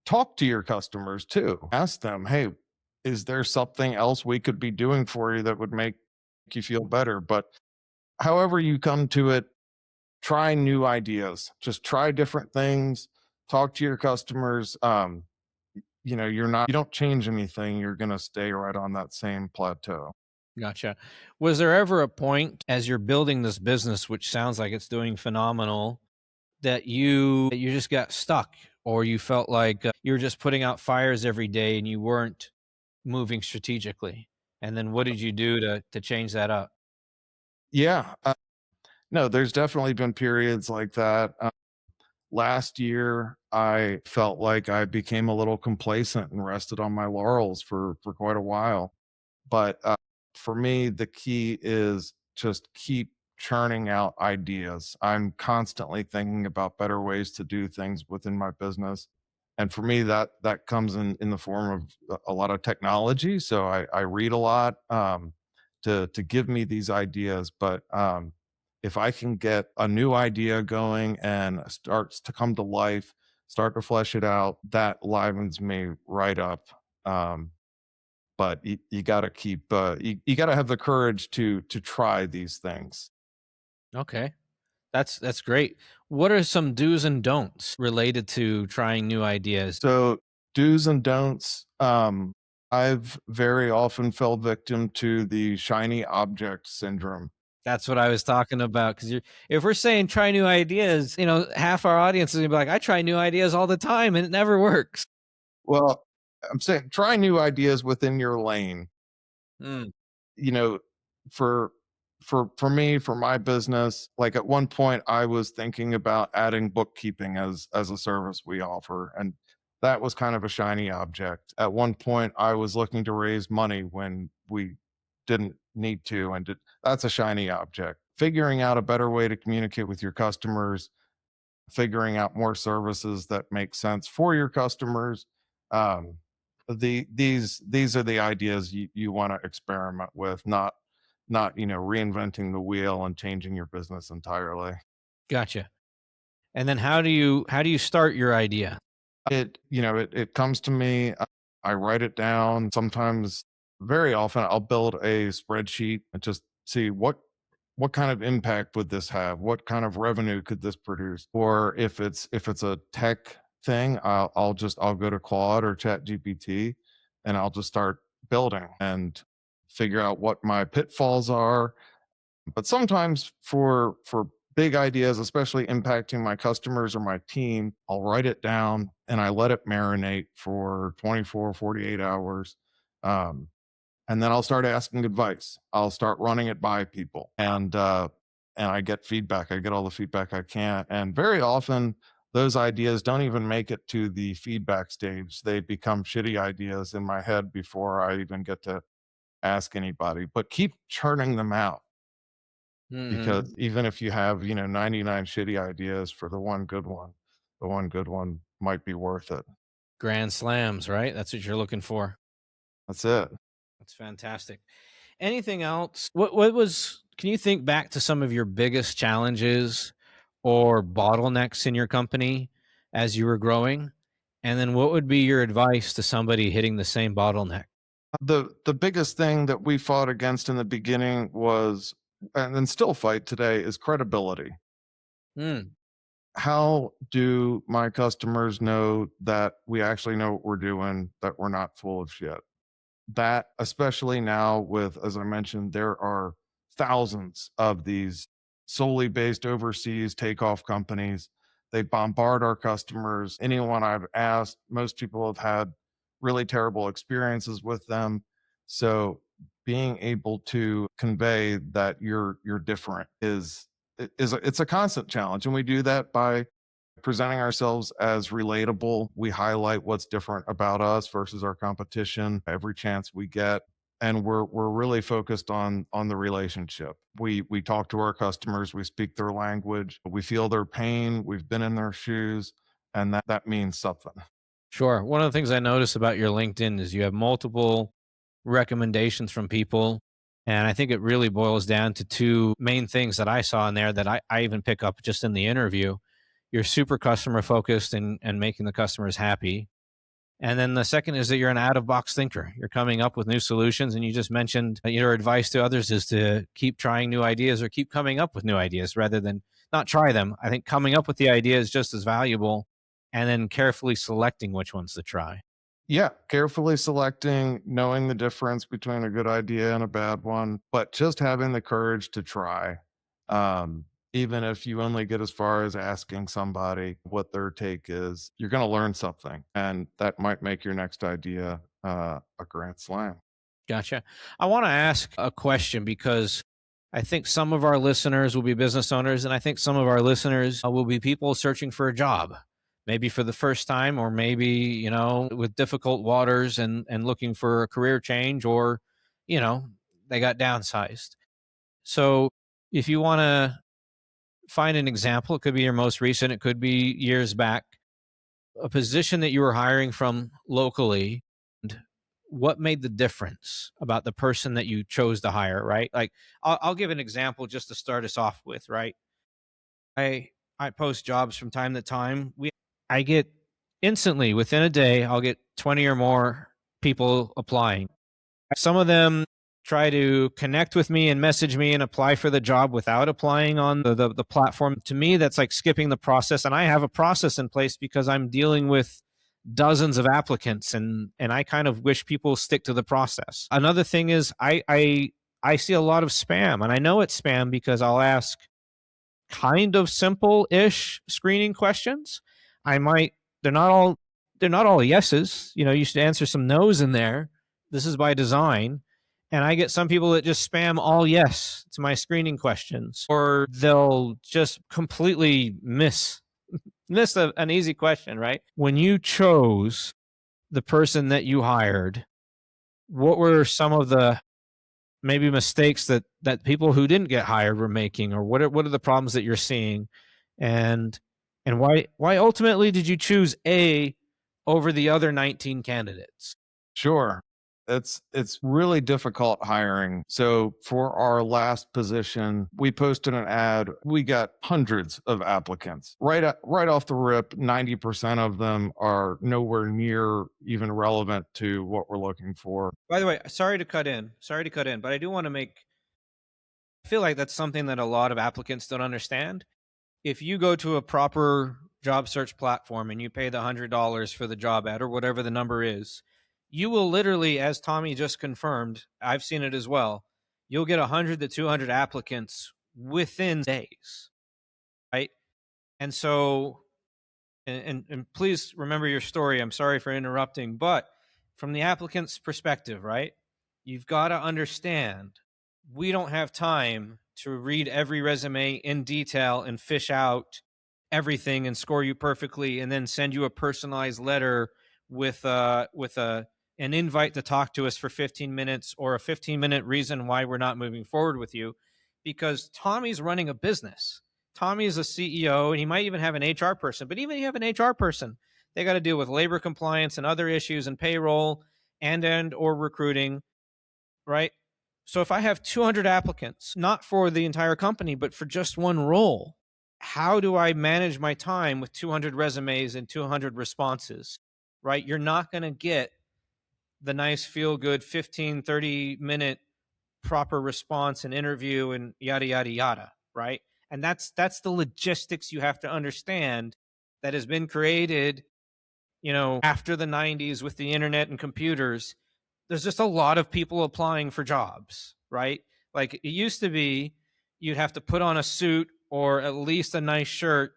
talk to your customers too. Ask them, "Hey, is there something else we could be doing for you that would make you feel better?" But however you come to it, try new ideas. Just try different things. Talk to your customers. You don't change anything. You're going to stay right on that same plateau. Gotcha. Was there ever a point as you're building this business, which sounds like it's doing phenomenal, that you just got stuck, or you felt like you were just putting out fires every day and you weren't moving strategically? And then what did you do to change that up? Yeah. No, there's definitely been periods like that. Last year, I felt like I became a little complacent and rested on my laurels for quite a while. But for me, the key is just keep churning out ideas. I'm constantly thinking about better ways to do things within my business. And for me, that comes in the form of a lot of technology. So I read a lot to give me these ideas. But if I can get a new idea going and starts to come to life, start to flesh it out, that livens me right up. But you got to keep you got to have the courage to try these things. Okay. That's great. What are some do's and don'ts related to trying new ideas? So do's and don'ts. I've very often fell victim to the shiny object syndrome. That's what I was talking about. Because if we're saying try new ideas, half our audience is gonna be like, I try new ideas all the time and it never works. Well, I'm saying try new ideas within your lane. Mm, You know, for for me, for my business, like at one point I was thinking about adding bookkeeping as a service we offer, and that was kind of a shiny object. At one point I was looking to raise money when we didn't need to, that's a shiny object. Figuring out a better way to communicate with your customers, figuring out more services that make sense for your customers. Um, these are the ideas you want to experiment with, not reinventing the wheel and changing your business entirely. gotcha. And then how do you start your idea? It comes to me. I write it down. Sometimes, very often, I'll build a spreadsheet and just see what kind of impact would this have? What kind of revenue could this produce? Or if it's a tech thing, I'll go to Claude or Chat GPT and I'll just start building and figure out what my pitfalls are. But sometimes for big ideas, especially impacting my customers or my team, I'll write it down and I let it marinate for 24, 48 hours. Um, and then I'll start asking advice. I'll start running it by people, and I get feedback. I get all the feedback I can, and very often those ideas don't even make it to the feedback stage. They become shitty ideas in my head before I even get to ask anybody. But keep churning them out, Hmm. because even if you have 99 shitty ideas for the one good one might be worth it. Grand slams, right? That's what you're looking for. That's it. That's fantastic. Anything else? What was can you think back to some of your biggest challenges or bottlenecks in your company as you were growing? And then what would be your advice to somebody hitting the same bottleneck? The biggest thing that we fought against in the beginning was and still fight today is credibility. Mm, How do my customers know that we actually know what we're doing, that we're not full of shit? That, especially now with, as I mentioned, there are thousands of these solely based overseas takeoff companies. They bombard our customers. Anyone I've asked, most people have had really terrible experiences with them. So being able to convey that you're different it's a constant challenge, and we do that by presenting ourselves as relatable. We highlight what's different about us versus our competition every chance we get. And we're really focused on the relationship. We talk to our customers, we speak their language, we feel their pain, we've been in their shoes, and that means something. sure. One of the things I notice about your LinkedIn is you have multiple recommendations from people. And I think it really boils down to two main things that I saw in there that I even pick up just in the interview. You're super customer focused and making the customers happy. And then the second is that you're an out of box thinker. You're coming up with new solutions. And you just mentioned that your advice to others is to keep trying new ideas or keep coming up with new ideas rather than not try them. I think coming up with the idea is just as valuable and then carefully selecting which ones to try. Yeah, carefully selecting, knowing the difference between a good idea and a bad one, but just having the courage to try. Um, Even if you only get as far as asking somebody what their take is, you're going to learn something, and that might make your next idea a grand slam. Gotcha. I want to ask a question because I think some of our listeners will be business owners, and I think some of our listeners will be people searching for a job, maybe for the first time, or maybe, with difficult waters and looking for a career change, or, you know, they got downsized. So if you want to find an example, it could be your most recent, it could be years back, a position that you were hiring from locally, and what made the difference about the person that you chose to hire, right? Like, I'll give an example just to start us off with, right? I post jobs from time to time. I get instantly within a day, I'll get 20 or more people applying. Some of them try to connect with me and message me and apply for the job without applying on the platform. To me, that's like skipping the process. And I have a process in place because I'm dealing with dozens of applicants, and I kind of wish people stick to the process. Another thing is I see a lot of spam, and I know it's spam because I'll ask kind of simple-ish screening questions. I might they're not all they're not all yeses. You should answer some no's in there. This is by design. And I get some people that just spam all yes to my screening questions, or they'll just completely miss an easy question, right? When you chose the person that you hired, what were some of the maybe mistakes that people who didn't get hired were making, or what are the problems that you're seeing, and why ultimately did you choose A over the other 19 candidates? Sure. It's really difficult hiring. So for our last position, we posted an ad. We got hundreds of applicants. Right off the rip, 90% of them are nowhere near even relevant to what we're looking for. By the way, sorry to cut in, but I do want to make I feel like that's something that a lot of applicants don't understand. If you go to a proper job search platform and you pay the $100 for the job ad or whatever the number is, you will literally, as Tommy just confirmed, I've seen it as well, you'll get 100 to 200 applicants within days, right? And so, and please remember your story. I'm sorry for interrupting, but from the applicant's perspective, right? You've got to understand we don't have time to read every resume in detail and fish out everything and score you perfectly and then send you a personalized letter with a an invite to talk to us for 15 minutes or a 15-minute reason why we're not moving forward with you, because Tommy's running a business. Tommy is a CEO, and he might even have an HR person, but even if you have an HR person, they got to deal with labor compliance and other issues and payroll and or recruiting, right? So if I have 200 applicants, not for the entire company, but for just one role, how do I manage my time with 200 resumes and 200 responses, right? You're not going to get the nice feel good 15, 30-minute proper response and interview and yada yada yada, right? And that's the logistics you have to understand that has been created, after the 90s with the internet and computers. There's just a lot of people applying for jobs, right? Like it used to be, you'd have to put on a suit or at least a nice shirt,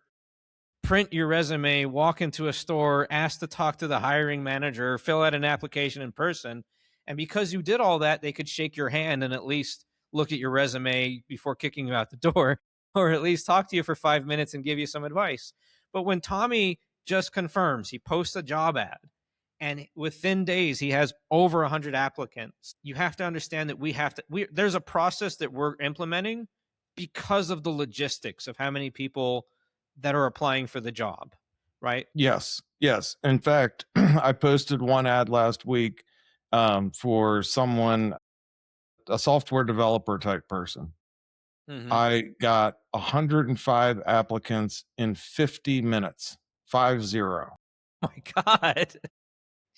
print your resume, walk into a store, ask to talk to the hiring manager, fill out an application in person. And because you did all that, they could shake your hand and at least look at your resume before kicking you out the door, or at least talk to you for 5 minutes and give you some advice. But when Tommy just confirms, he posts a job ad, and within days he has over 100 applicants. You have to understand that there's a process that we're implementing because of the logistics of how many people that are applying for the job, right? Yes, yes. In fact, I posted one ad last week for someone, a software developer type person. Mm-hmm. I got 105 applicants in 50 minutes, 50. Oh my God.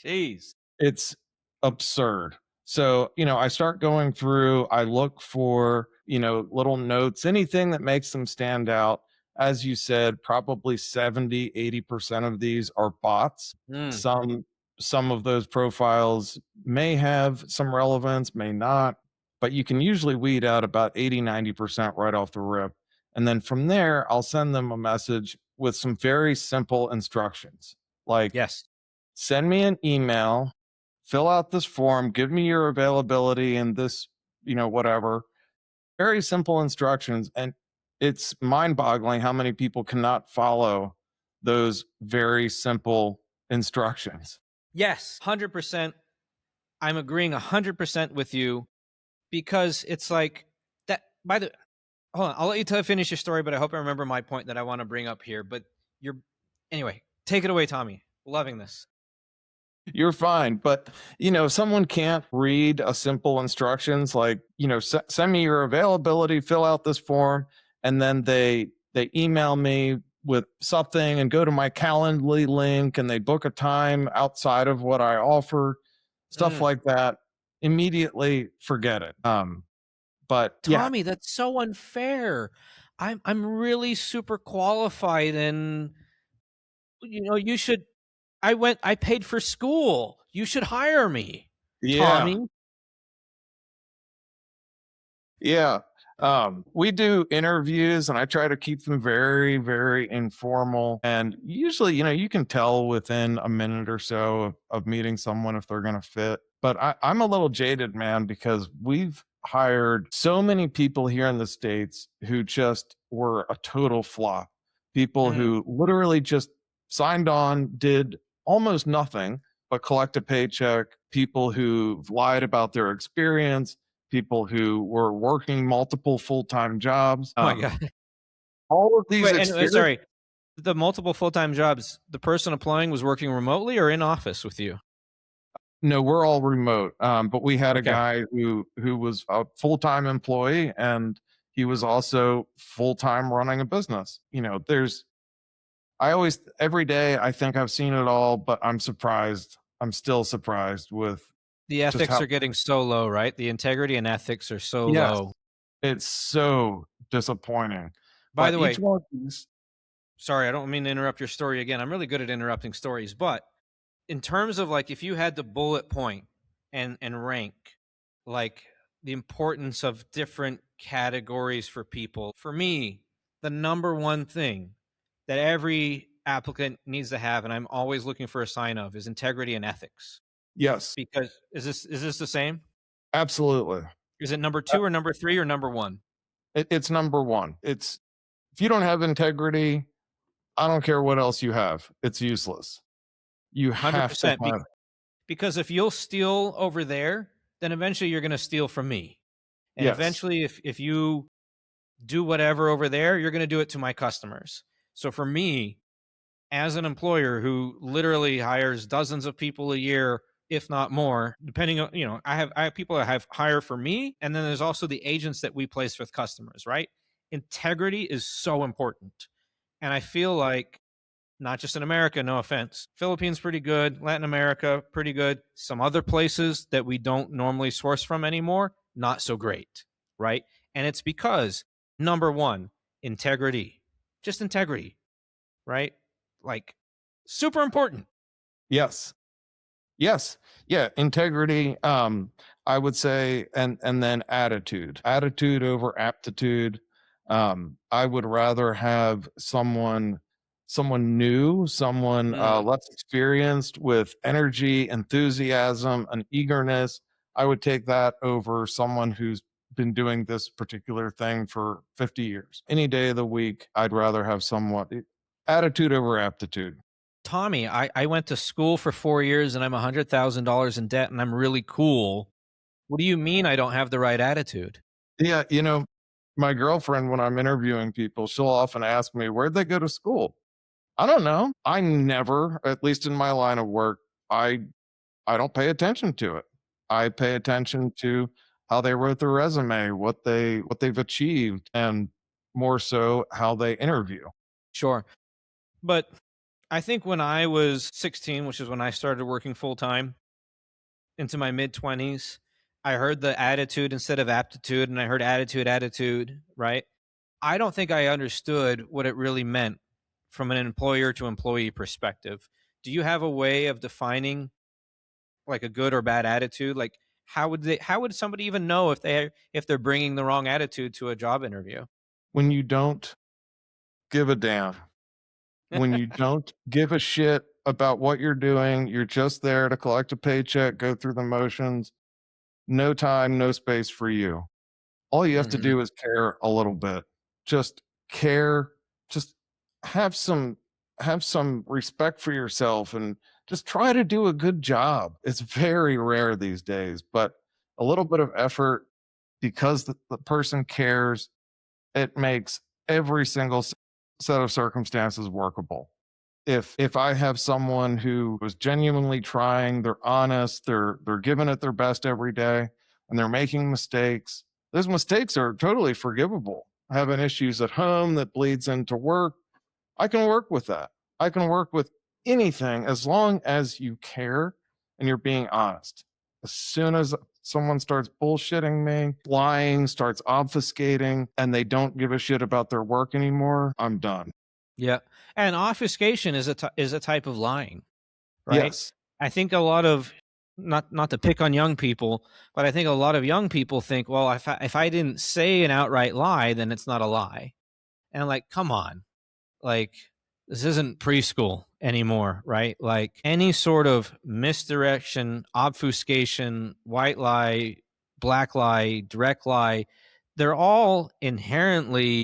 Jeez. It's absurd. So, I start going through, I look for, little notes, anything that makes them stand out. As you said, probably 70, 80% of these are bots. Mm. Some of those profiles may have some relevance, may not, but you can usually weed out about 80, 90% right off the rip. And then from there, I'll send them a message with some very simple instructions. Like, Yes. send me an email, fill out this form, give me your availability and this, whatever. Very simple instructions. And it's mind boggling how many people cannot follow those very simple instructions. Yes. 100%. I'm agreeing 100% with you, because it's like that. Hold on. I'll let you finish your story, but I hope I remember my point that I want to bring up here. But anyway, take it away, Tommy. Loving this. You're fine. But, if someone can't read a simple instructions like, send me your availability, fill out this form, and then they email me with something and go to my Calendly link and they book a time outside of what I offer, stuff Mm. like that, immediately forget it. But yeah, Tommy, that's so unfair. I'm really super qualified, and you should. I paid for school. You should hire me, yeah. Tommy. Yeah. We do interviews and I try to keep them very, very informal. And usually, you can tell within a minute or so of meeting someone if they're going to fit. But I'm a little jaded, man, because we've hired so many people here in the States who just were a total flop. People Mm. who literally just signed on, did almost nothing but collect a paycheck. People who lied about their experience, people who were working multiple full-time jobs. Oh my God. All of these Wait, and experiences. sorry, the multiple full-time jobs, the person applying was working remotely or in office with you? No, we're all remote. But we had a Okay. guy who was a full-time employee and he was also full-time running a business. I always, every day, I think I've seen it all, but I'm surprised. I'm still surprised with The just ethics how, are getting so low, right? The integrity and ethics are so yes, low. it's so disappointing. By But the each way, one of these, sorry, I don't mean to interrupt your story again. I'm really good at interrupting stories, but in terms of like if you had to bullet point and rank like the importance of different categories for people, for me, the number one thing that every applicant needs to have, and I'm always looking for a sign of, is integrity and ethics. yes, Because is this the same? absolutely. Is it number two or number three or number one? It's number one. It's if you don't have integrity, I don't care what else you have. It's useless. You have to 100%. have. Because if you'll steal over there, then eventually you're going to steal from me. And Yes. eventually, if you do whatever over there, you're going to do it to my customers. So for me, as an employer who literally hires dozens of people a year, if not more, depending on, I have people that have hire for me. And then there's also the agents that we place with customers, right? Integrity is so important. And I feel like not just in America, no offense. Philippines, pretty good. Latin America, pretty good. Some other places that we don't normally source from anymore, not so great, right? And it's because number one, integrity, just integrity, right? Like super important. Yes. Yes. Yeah, integrity, I would say, and then attitude. Attitude over aptitude. I would rather have someone new, someone Mm, less experienced with energy, enthusiasm, and eagerness. I would take that over someone who's been doing this particular thing for 50 years. Any day of the week, I'd rather have someone attitude over aptitude. Tommy, I went to school for 4 years and I'm $100,000 in debt and I'm really cool. What do you mean I don't have the right attitude? Yeah, my girlfriend, when I'm interviewing people, she'll often ask me, "Where'd they go to school?" I don't know. I never, at least in my line of work, I I don't pay attention to it. I pay attention to how they wrote their resume, what they've achieved, and more so how they interview. Sure. But I think when I was 16, which is when I started working full time into my mid 20s, I heard the attitude instead of aptitude, and I heard attitude, attitude, right? I don't think I understood what it really meant from an employer to employee perspective. Do you have a way of defining like a good or bad attitude? Like how would somebody even know if they're bringing the wrong attitude to a job interview? When you don't give a damn, when you don't give a shit about what you're doing, you're just there to collect a paycheck, go through the motions, no time, no space for you. All you have to Mhm. do is care a little bit. Just care, just have some have some respect for yourself and just try to do a good job. It's very rare these days, but a little bit of effort because the person cares, it makes every single set of circumstances workable. If I have someone who is genuinely trying, they're honest, they're giving it their best every day, and they're making mistakes, those mistakes are totally forgivable. Having issues at home that bleeds into work, I can work with that. I can work with anything as long as you care and you're being honest. As soon as someone starts bullshitting me, lying, starts obfuscating, and they don't give a shit about their work anymore, I'm done. Yeah. And obfuscation is is a type of lying, right? Yes. I think a lot of not to pick on young people, but I think a lot of young people think, well, if I didn't say an outright lie, then it's not a lie. And I'm like, come on, like this isn't preschool anymore, right? Like any sort of misdirection, obfuscation, white lie, black lie, direct lie, they're all inherently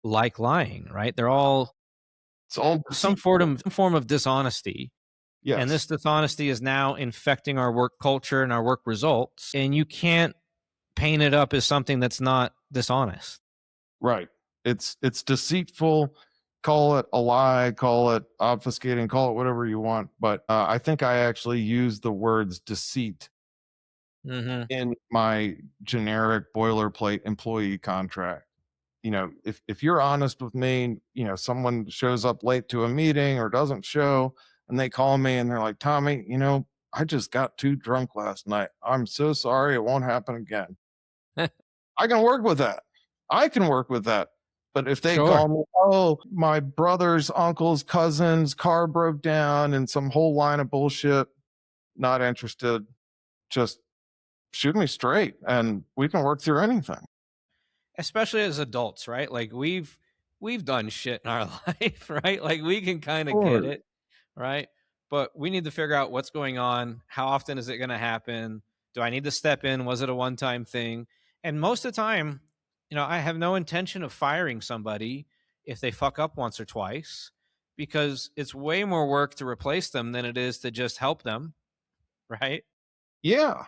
like lying, right? They're all It's all deceitful. some form of dishonesty. And this Yes. dishonesty is now infecting our work culture and our work results. And you can't paint it up as something that's not dishonest. Right. It's deceitful. Call it a lie, call it obfuscating, call it whatever you want. But I think I actually use the words deceit Hmm. in my generic boilerplate employee contract. If you're honest with me, someone shows up late to a meeting or doesn't show, and they call me and they're like, Tommy, I just got too drunk last night. I'm so sorry. It won't happen again. I can work with that. I can work with that. But if they Sure. call me, oh, my brother's uncle's cousin's car broke down and some whole line of bullshit, not interested. Just shoot me straight and we can work through anything. Especially as adults, right? Like we've done shit in our life, right? Like we can kind of get Sure. it, right? But we need to figure out what's going on. How often is it going to happen? Do I need to step in? Was it a one-time thing? And most of the time, I have no intention of firing somebody if they fuck up once or twice because it's way more work to replace them than it is to just help them, right? Yeah.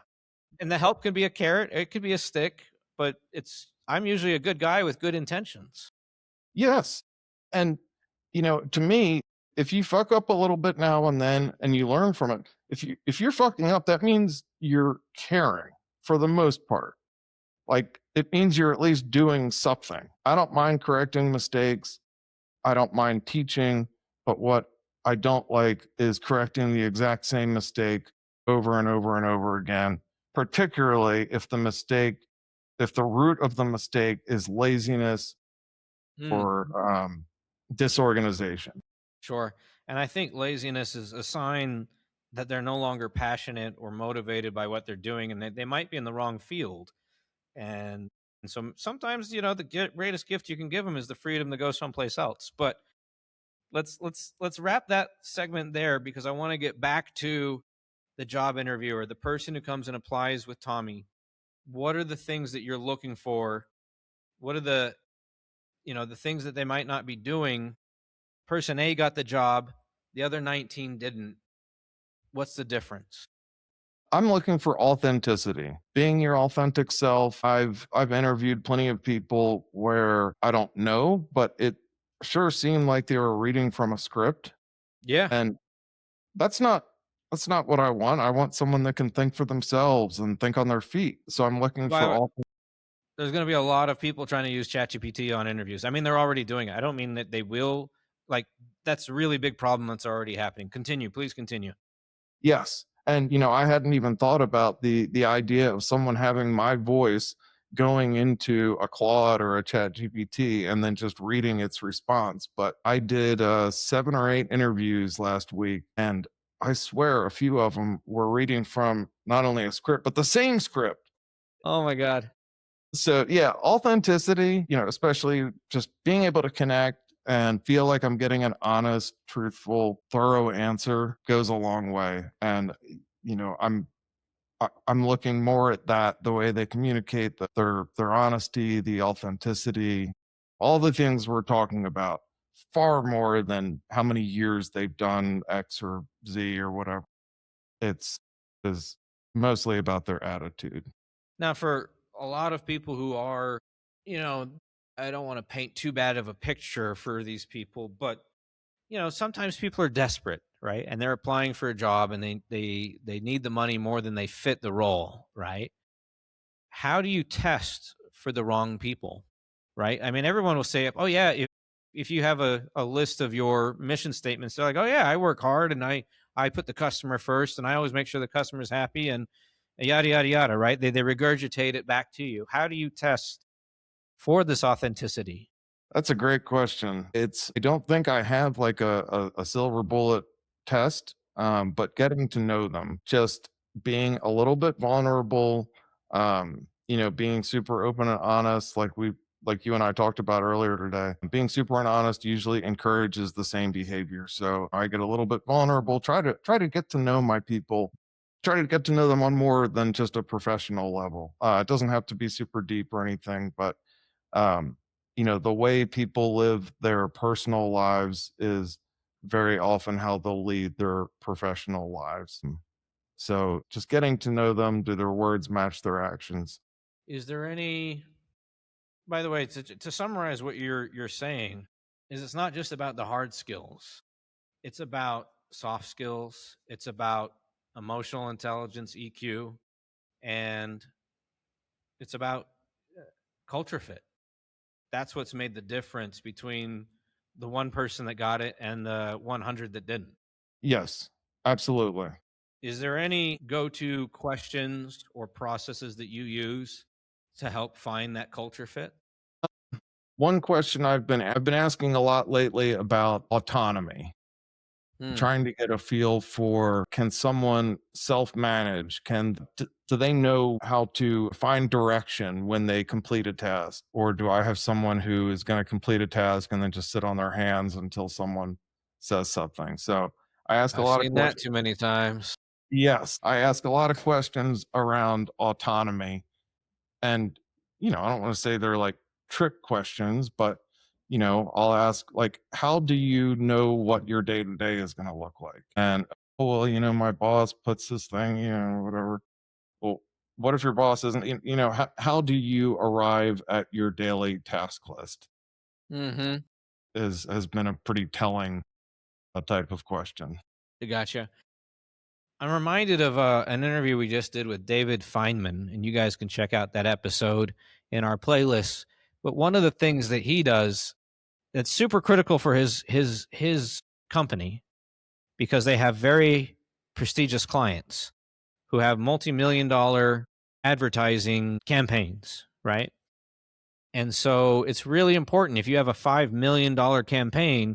And the help can be a carrot, it could be a stick, but I'm usually a good guy with good intentions. Yes. And, to me, if you fuck up a little bit now and then and you learn from it, if you're fucking up, that means you're caring for the most part. Like it means you're at least doing something. I don't mind correcting mistakes. I don't mind teaching, but what I don't like is correcting the exact same mistake over and over and over again. particularly if the root of the mistake is laziness Mm, or disorganization. sure. And I think laziness is a sign that they're no longer passionate or motivated by what they're doing, and they might be in the wrong field. And, and so sometimes, the greatest gift you can give them is the freedom to go someplace else. But let's wrap that segment there, because I want to get back to the job interviewer, the person who comes and applies with Tommy. What are the things that you're looking for? What are the things that they might not be doing? Person A got the job, the other 19 didn't. What's the difference? I'm looking for authenticity, being your authentic self. I've interviewed plenty of people where I don't know, but it sure seemed like they were reading from a script, Yeah. and that's not that's not what I want. I want someone that can think for themselves and think on their feet. So I'm looking By the for way, all. there's going to be a lot of people trying to use ChatGPT on interviews. I mean, they're already doing it. I don't mean that they will. Like, that's a really big problem that's already happening. Continue, please continue. Yes. And I hadn't even thought about the idea of someone having my voice going into a Claude or a Chat GPT and then just reading its response. But I did 7 or 8 interviews last week, and I swear a few of them were reading from not only a script, but the same script. Oh my God. So yeah, authenticity, especially just being able to connect and feel like I'm getting an honest, truthful, thorough answer goes a long way. And you know, I'm I'm looking more at that, the way they communicate, their honesty, the authenticity, all the things we're talking about, far more than how many years they've done X or Z or whatever. It's is mostly about their attitude. Now, for a lot of people who are, you know, I don't want to paint too bad of a picture for these people, but sometimes people are desperate, right? And they're applying for a job, and they need the money more than they fit the role, right? How do you test for the wrong people, right? I mean, everyone will say, "Oh yeah, if you have a list of your mission statements, they're like, oh yeah, I work hard and I put the customer first, and I always make sure the customer's happy, and yada yada yada," right? They regurgitate it back to you. How do you test for this authenticity? That's a great question. I don't think I have like a silver bullet test, but getting to know them, just being a little bit vulnerable, being super open and honest, like you and I talked about earlier today. Being super and honest usually encourages the same behavior. So I get a little bit vulnerable, try to get to know my people, try to get to know them on more than just a professional level. It doesn't have to be super deep or anything, but um, the way people live their personal lives is very often how they'll lead their professional lives. So just getting to know them, do their words match their actions? Is there any, by the way, to summarize what you're saying, is it's not just about the hard skills. It's about soft skills. It's about emotional intelligence, EQ, and it's about uh, culture fit. That's what's made the difference between the one person that got it and the 100 that didn't. Yes, absolutely. Is there any go-to questions or processes that you use to help find that culture fit? One question I've been asking a lot lately about autonomy, Hmm. trying to get a feel for, can someone self-manage? Do they know how to find direction when they complete a task? Or do I have someone who is going to complete a task and then just sit on their hands until someone says something? So I ask a I've lot of seen that questions. too many times. Yes, I ask a lot of questions around autonomy. And, I don't want to say they're like trick questions, but, I'll ask, like, how do you know what your day to day is going to look like? And, oh, well, my boss puts this thing, whatever. Well, what if your boss isn't, how do you arrive at your daily task list? Mm-hmm. Has been a pretty telling type of question. I gotcha. I'm reminded of an interview we just did with David Feynman, and you guys can check out that episode in our playlist. But one of the things that he does that's super critical for his company, because they have very prestigious clients, who have multi-million dollar advertising campaigns, right? And so it's really important if you have a $5 million campaign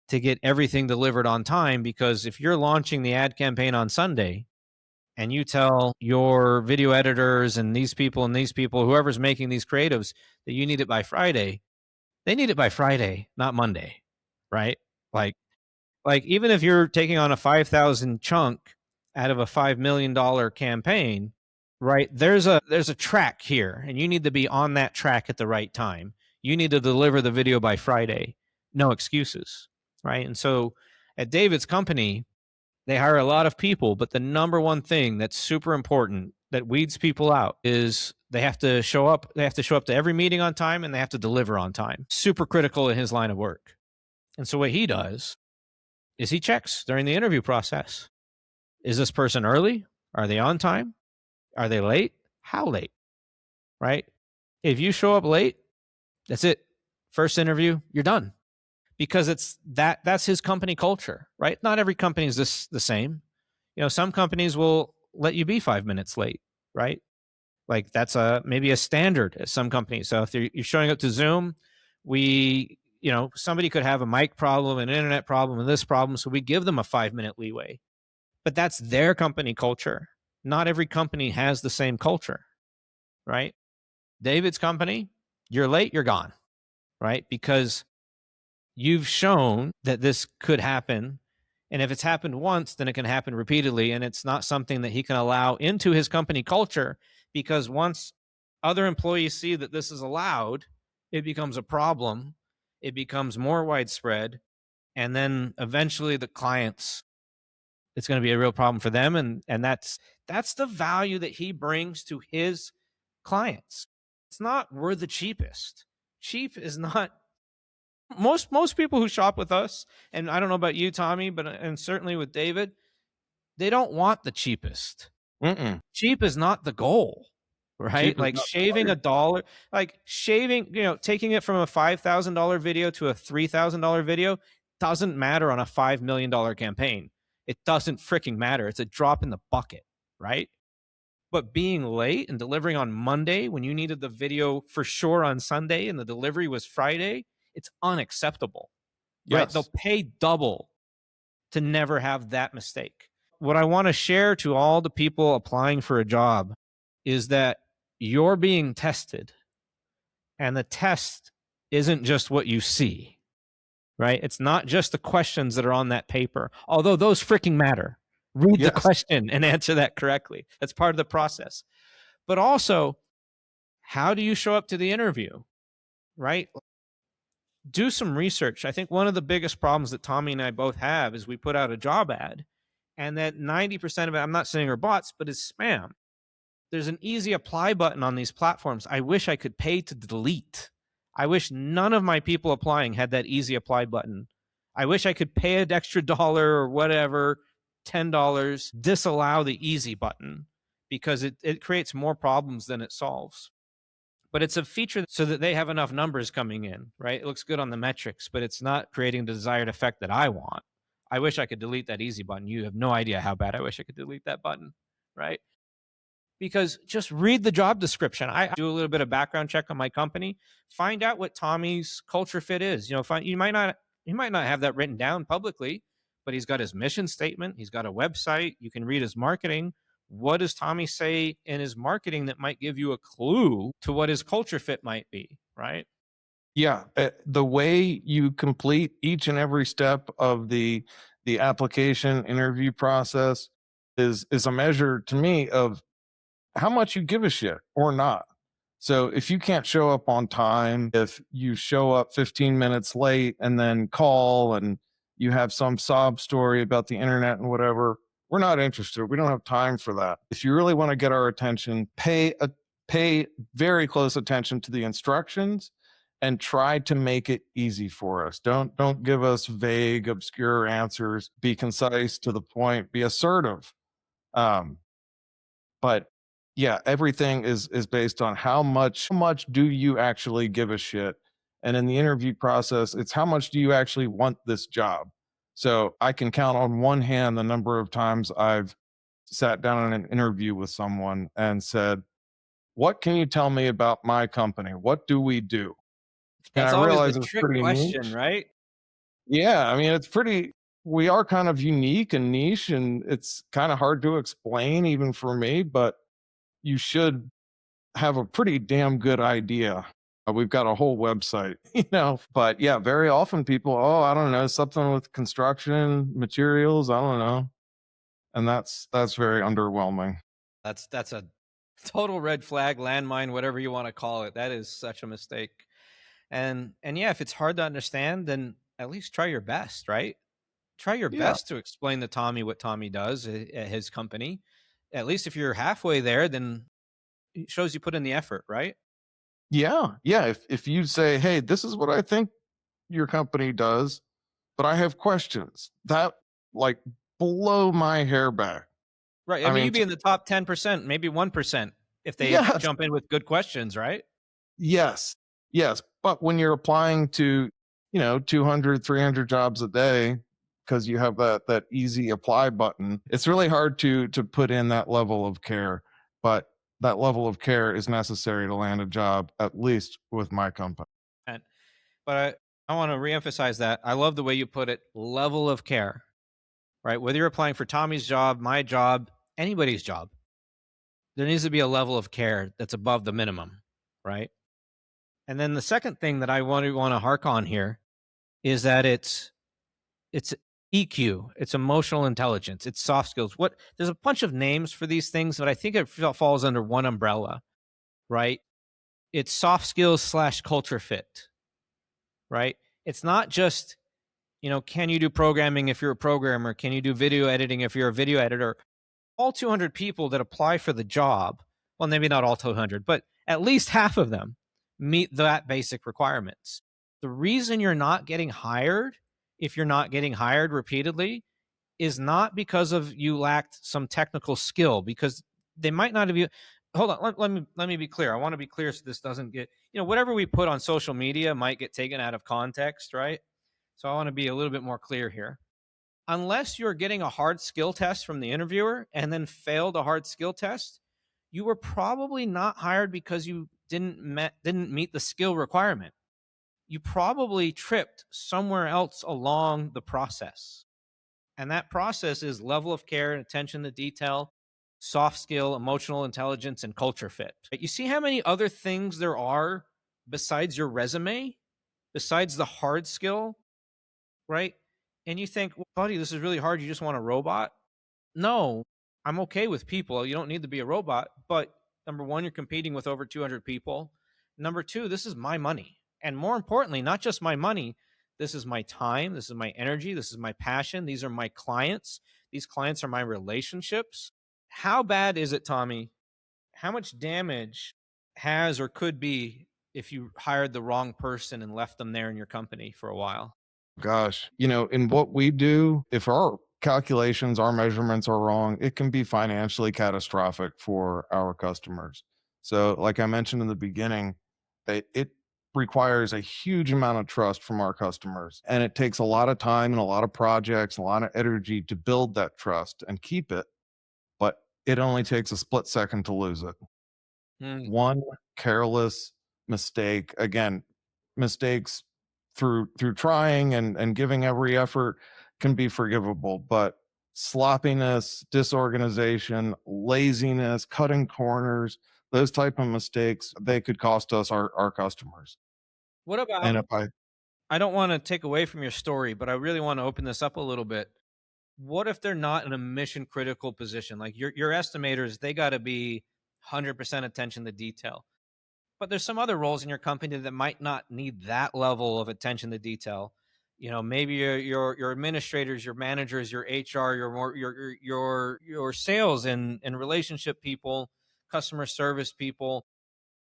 to get everything delivered on time, because if you're launching the ad campaign on Sunday and you tell your video editors and these people, whoever's making these creatives, that you need it by Friday, they need it by Friday, not Monday, right? Like, even if you're taking on a 5,000 chunk out of a $5 million campaign, right? There's a track here, and you need to be on that track at the right time. You need to deliver the video by Friday. No excuses, right? And so at David's company, they hire a lot of people, but the number one thing that's super important that weeds people out is they have to show up. They have to show up to every meeting on time, and they have to deliver on time. Super critical in his line of work. And so what he does is he checks during the interview process. Is this person early? Are they on time? Are they late? How late? Right? If you show up late, that's it. First interview, you're done. Because that's his company culture, right? Not every company is the same. Some companies will let you be 5 minutes late, right? Like that's maybe a standard at some companies. So if you're showing up to Zoom, somebody could have a mic problem, an internet problem, and this problem, so we give them a 5 minute leeway. But that's their company culture. Not every company has the same culture, right? David's company, you're late, you're gone, right? Because you've shown that this could happen. And if it's happened once, then it can happen repeatedly. And it's not something that he can allow into his company culture, because once other employees see that this is allowed, it becomes a problem. It becomes more widespread. And then eventually the clients, it's going to be a real problem for them. And that's the value that he brings to his clients. It's not we're the cheapest. Cheap is not most people who shop with us, and I don't know about you, Tommy, but and certainly with David, they don't want the cheapest. Mm-mm. Cheap is not the goal, right? Cheap is Like not shaving a dollar, like shaving, taking it from a $5,000 video to a $3,000 video doesn't matter on a $5 million campaign. It doesn't freaking matter. It's a drop in the bucket, right? But being late and delivering on Monday when you needed the video for sure on Sunday and the delivery was Friday, it's unacceptable, right? Yes. They'll pay double to never have that mistake. What I want to share to all the people applying for a job is that you're being tested, and the test isn't just what you see, right? It's not just the questions that are on that paper, although those freaking matter. Read the Yes. question and answer that correctly. That's part of the process. But also, how do you show up to the interview, right? Do some research. I think one of the biggest problems that Tommy and I both have is we put out a job ad, and that 90% of it, I'm not saying are bots, but is spam. There's an easy apply button on these platforms. I wish I could pay to delete. I wish none of my people applying had that easy apply button. I wish I could pay an extra dollar or whatever, $10, disallow the easy button, because it creates more problems than it solves. But it's a feature so that they have enough numbers coming in, right? It looks good on the metrics, but it's not creating the desired effect that I want. I wish I could delete that easy button. You have no idea how bad I wish I could delete that button, right? Because just read the job description. I do a little bit of background check on my company, find out what Tommy's culture fit is. He might not have that written down publicly, but he's got his mission statement. He's got a website. You can read his marketing. What does Tommy say in his marketing that might give you a clue to what his culture fit might be, right? Yeah, the way you complete each and every step of the application interview process is a measure to me of how much you give a shit or not. So if you can't show up on time, if you show up 15 minutes late and then call and you have some sob story about the internet and whatever, we're not interested. We don't have time for that. If you really want to get our attention, pay very close attention to the instructions and try to make it easy for us. Don't give us vague, obscure answers. Be concise, to the point, be assertive. But yeah, everything is based on how much do you actually give a shit. And in the interview process, it's how much do you actually want this job. So I can count on one hand the number of times I've sat down in an interview with someone and said, "What can you tell me about my company? What do we do?" And I That's always the realize it's trick pretty question, niche. right? Yeah, I mean, it's pretty we are kind of unique and niche, and it's kinda hard to explain even for me, but you should have a pretty damn good idea. We've got a whole website, but yeah, very often people, "Oh, I don't know, something with construction materials, I don't know." And that's very underwhelming. That's a total red flag, landmine, whatever you want to call it. That is such a mistake. And yeah, if it's hard to understand, then at least try your best, right? Try your Yeah. best to explain to Tommy what Tommy does at his company. At least if you're halfway there, then it shows you put in the effort, right? Yeah, yeah, if you say, "Hey, this is what I think your company does, but I have questions," that, like, blow my hair back. Right. I I mean, mean, you'd be in the top 10%, maybe 1% if they yes, jump in with good questions, right? yes, yes, but when you're applying to, 200, 300 jobs a day because you have that easy apply button, it's really hard to put in that level of care, but that level of care is necessary to land a job, at least with my company. And but I want to reemphasize that. I love the way you put it, level of care, right? Whether you're applying for Tommy's job, my job, anybody's job, there needs to be a level of care that's above the minimum, right? And then the second thing that I want to hark on here is that it's EQ, it's emotional intelligence, it's soft skills. What there's a bunch of names for these things, but I think it falls under one umbrella, right? It's soft skills slash culture fit, right? It's not just, can you do programming if you're a programmer? Can you do video editing if you're a video editor? All 200 people that apply for the job, well, maybe not all 200, but at least half of them meet that basic requirements. The reason you're not getting hired, if you're not getting hired repeatedly, is not because of you lacked some technical skill, because they might not have you. Hold on, let me be clear. I want to be clear so this doesn't get, whatever we put on social media might get taken out of context, right? So I want to be a little bit more clear here. Unless you're getting a hard skill test from the interviewer and then failed a hard skill test, you were probably not hired because you didn't meet the skill requirement. You probably tripped somewhere else along the process. And that process is level of care and attention to detail, soft skill, emotional intelligence, and culture fit. You see how many other things there are besides your resume, besides the hard skill, right? And you think, well, buddy, this is really hard. You just want a robot? No, I'm okay with people. You don't need to be a robot. But number one, you're competing with over 200 people. Number two, this is my money. And more importantly, not just my money, this is my time. This is my energy. This is my passion. These are my clients. These clients are my relationships. How bad is it, Tommy? How much damage has or could be if you hired the wrong person and left them there in your company for a while? Gosh, in what we do, if our calculations, our measurements are wrong, it can be financially catastrophic for our customers. So, like I mentioned in the beginning, it requires a huge amount of trust from our customers. And it takes a lot of time and a lot of projects, a lot of energy to build that trust and keep it. But it only takes a split second to lose it. Hmm. One careless mistake, again, mistakes through trying and giving every effort can be forgivable, but sloppiness, disorganization, laziness, cutting corners, those type of mistakes, they could cost us our customers. What about, And if I I don't want to take away from your story, but I really want to open this up a little bit. What if they're not in a mission critical position? Like your estimators, they got to be 100% attention to detail. But there's some other roles in your company that might not need that level of attention to detail. Maybe your administrators, your managers, your HR, your sales and relationship people, customer service people.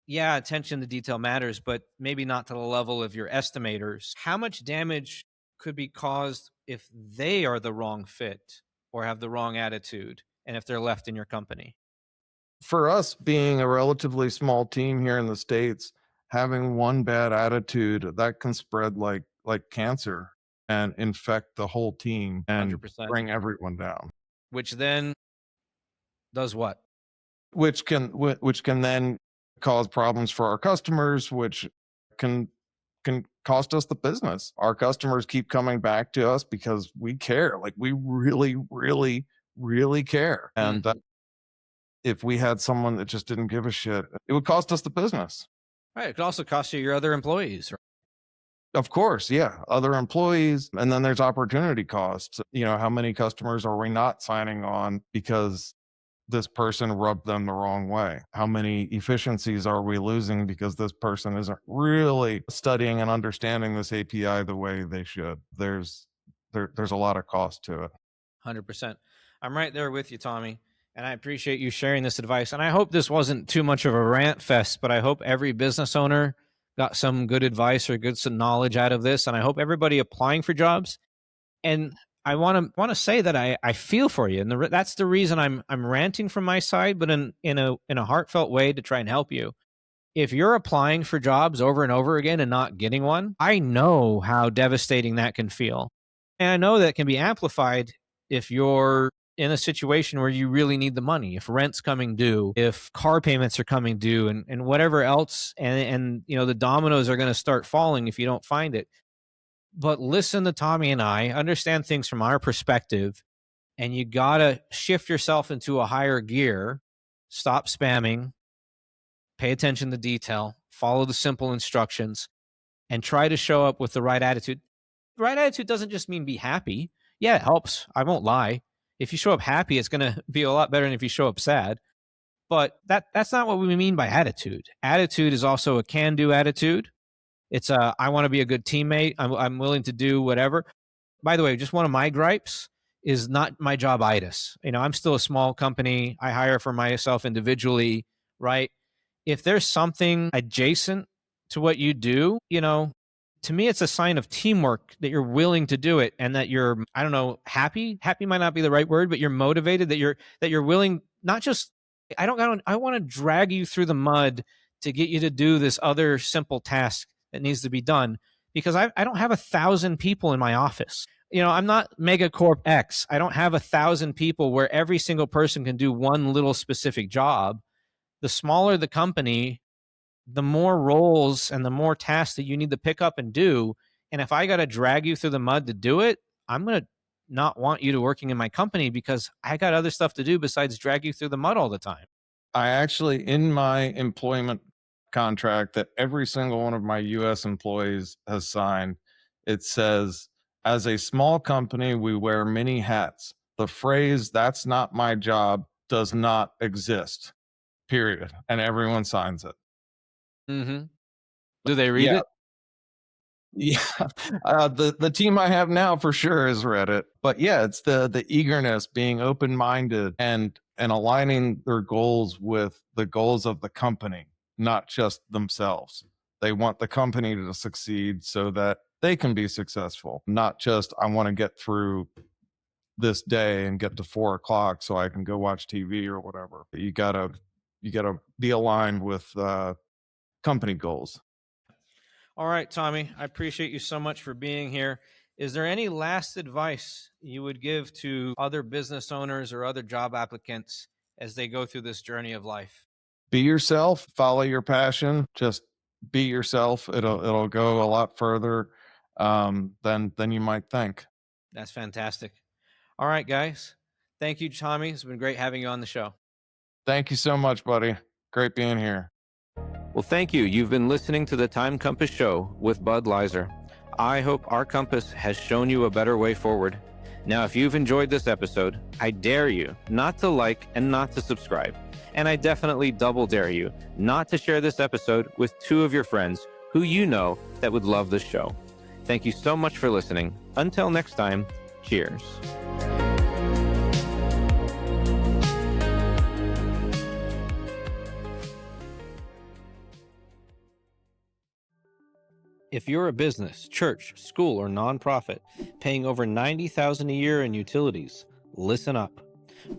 Yeah, attention to detail matters, but maybe not to the level of your estimators. How much damage could be caused if they are the wrong fit or have the wrong attitude and if they're left in your company? for us being a relatively small team here in the States, having one bad attitude, that can spread like cancer and infect the whole team and 100%. bring everyone down. Which then Does what? which can then cause problems for our customers, which can cost us the business. Our customers keep coming back to us because we care. Like we really, really, really care. And Mhm. if we had someone that just didn't give a shit, it would cost us the business. Right. It could also cost you your other employees. Of course, yeah. Other employees, and then there's opportunity costs. You know, how many customers are we not signing on because this person rubbed them the wrong way? How many efficiencies are we losing because this person isn't really studying and understanding this API the way they should? There's a lot of cost to it. 100%. I'm right there with you, Tommy. And I appreciate you sharing this advice. And I hope this wasn't too much of a rant fest, but I hope every business owner got some good advice or good some knowledge out of this. And I hope everybody applying for jobs. And I want to say that I feel for you, and that's the reason I'm ranting from my side, but in a heartfelt way to try and help you. If you're applying for jobs over and over again and not getting one, I know how devastating that can feel. And I know that can be amplified if you're in a situation where you really need the money, if rent's coming due, if car payments are coming due, and whatever else, and the dominoes are going to start falling if you don't find it. But listen to Tommy and I, understand things from our perspective, and you got to shift yourself into a higher gear. Stop spamming, pay attention to detail, follow the simple instructions, and try to show up with the right attitude. The right attitude doesn't just mean be happy. Yeah, it helps. I won't lie. If you show up happy, it's going to be a lot better than if you show up sad. But that's not what we mean by attitude. Attitude is also a can-do attitude. It's a I want to be a good teammate. I'm willing to do whatever. By the way, just one of my gripes is not my jobitis. I'm still a small company. I hire for myself individually, right? If there's something adjacent to what you do, to me, it's a sign of teamwork that you're willing to do it and that you're, I don't know, happy. Happy might not be the right word, but you're motivated, that you're willing, not just, I want to drag you through the mud to get you to do this other simple task that needs to be done because I don't have 1,000 people in my office. I'm not Megacorp X. I don't have 1,000 people where every single person can do one little specific job. The smaller the company, the more roles and the more tasks that you need to pick up and do. And if I got to drag you through the mud to do it, I'm going to not want you to working in my company because I got other stuff to do besides drag you through the mud all the time. I actually, in my employment contract that every single one of my US employees has signed, it says, as a small company, we wear many hats. The phrase, that's not my job, does not exist, period. And everyone signs it. Mm-hmm. Do they read Yeah. it? Yeah, the team I have now for sure has read it, but yeah, it's the eagerness, being open minded, and aligning their goals with the goals of the company, not just themselves. They want the company to succeed so that they can be successful, not just I want to get through this day and get to 4 o'clock so I can go watch TV or whatever. You gotta be aligned with company goals. All right, Tommy, I appreciate you so much for being here. Is there any last advice you would give to other business owners or other job applicants as they go through this journey of life? Be yourself, follow your passion, just be yourself. It'll go a lot further than you might think. That's fantastic. All right, guys. Thank you, Tommy. It's been great having you on the show. Thank you so much, buddy. Great being here. Well, thank you. You've been listening to the Time Compass Show with Bud Lizer. I hope our compass has shown you a better way forward. Now, if you've enjoyed this episode, I dare you not to like and not to subscribe. And I definitely double dare you not to share this episode with 2 of your friends who you know that would love this show. Thank you so much for listening. Until next time, cheers. If you're a business, church, school, or nonprofit paying over $90,000 a year in utilities, listen up.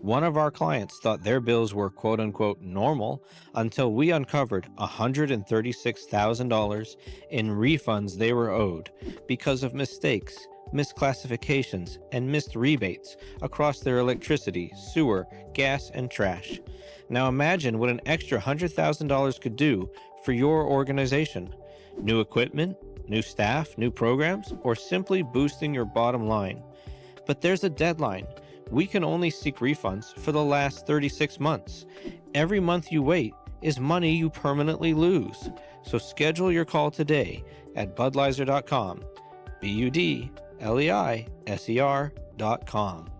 One of our clients thought their bills were quote unquote normal until we uncovered $136,000 in refunds they were owed because of mistakes misclassifications, and missed rebates across their electricity, sewer, gas, and trash. Now imagine what an extra $100,000 could do for your organization. New equipment, new staff, new programs, or simply boosting your bottom line. But there's a deadline. We can only seek refunds for the last 36 months. Every month you wait is money you permanently lose. So schedule your call today at budleiser.com, BUDLEISER.com.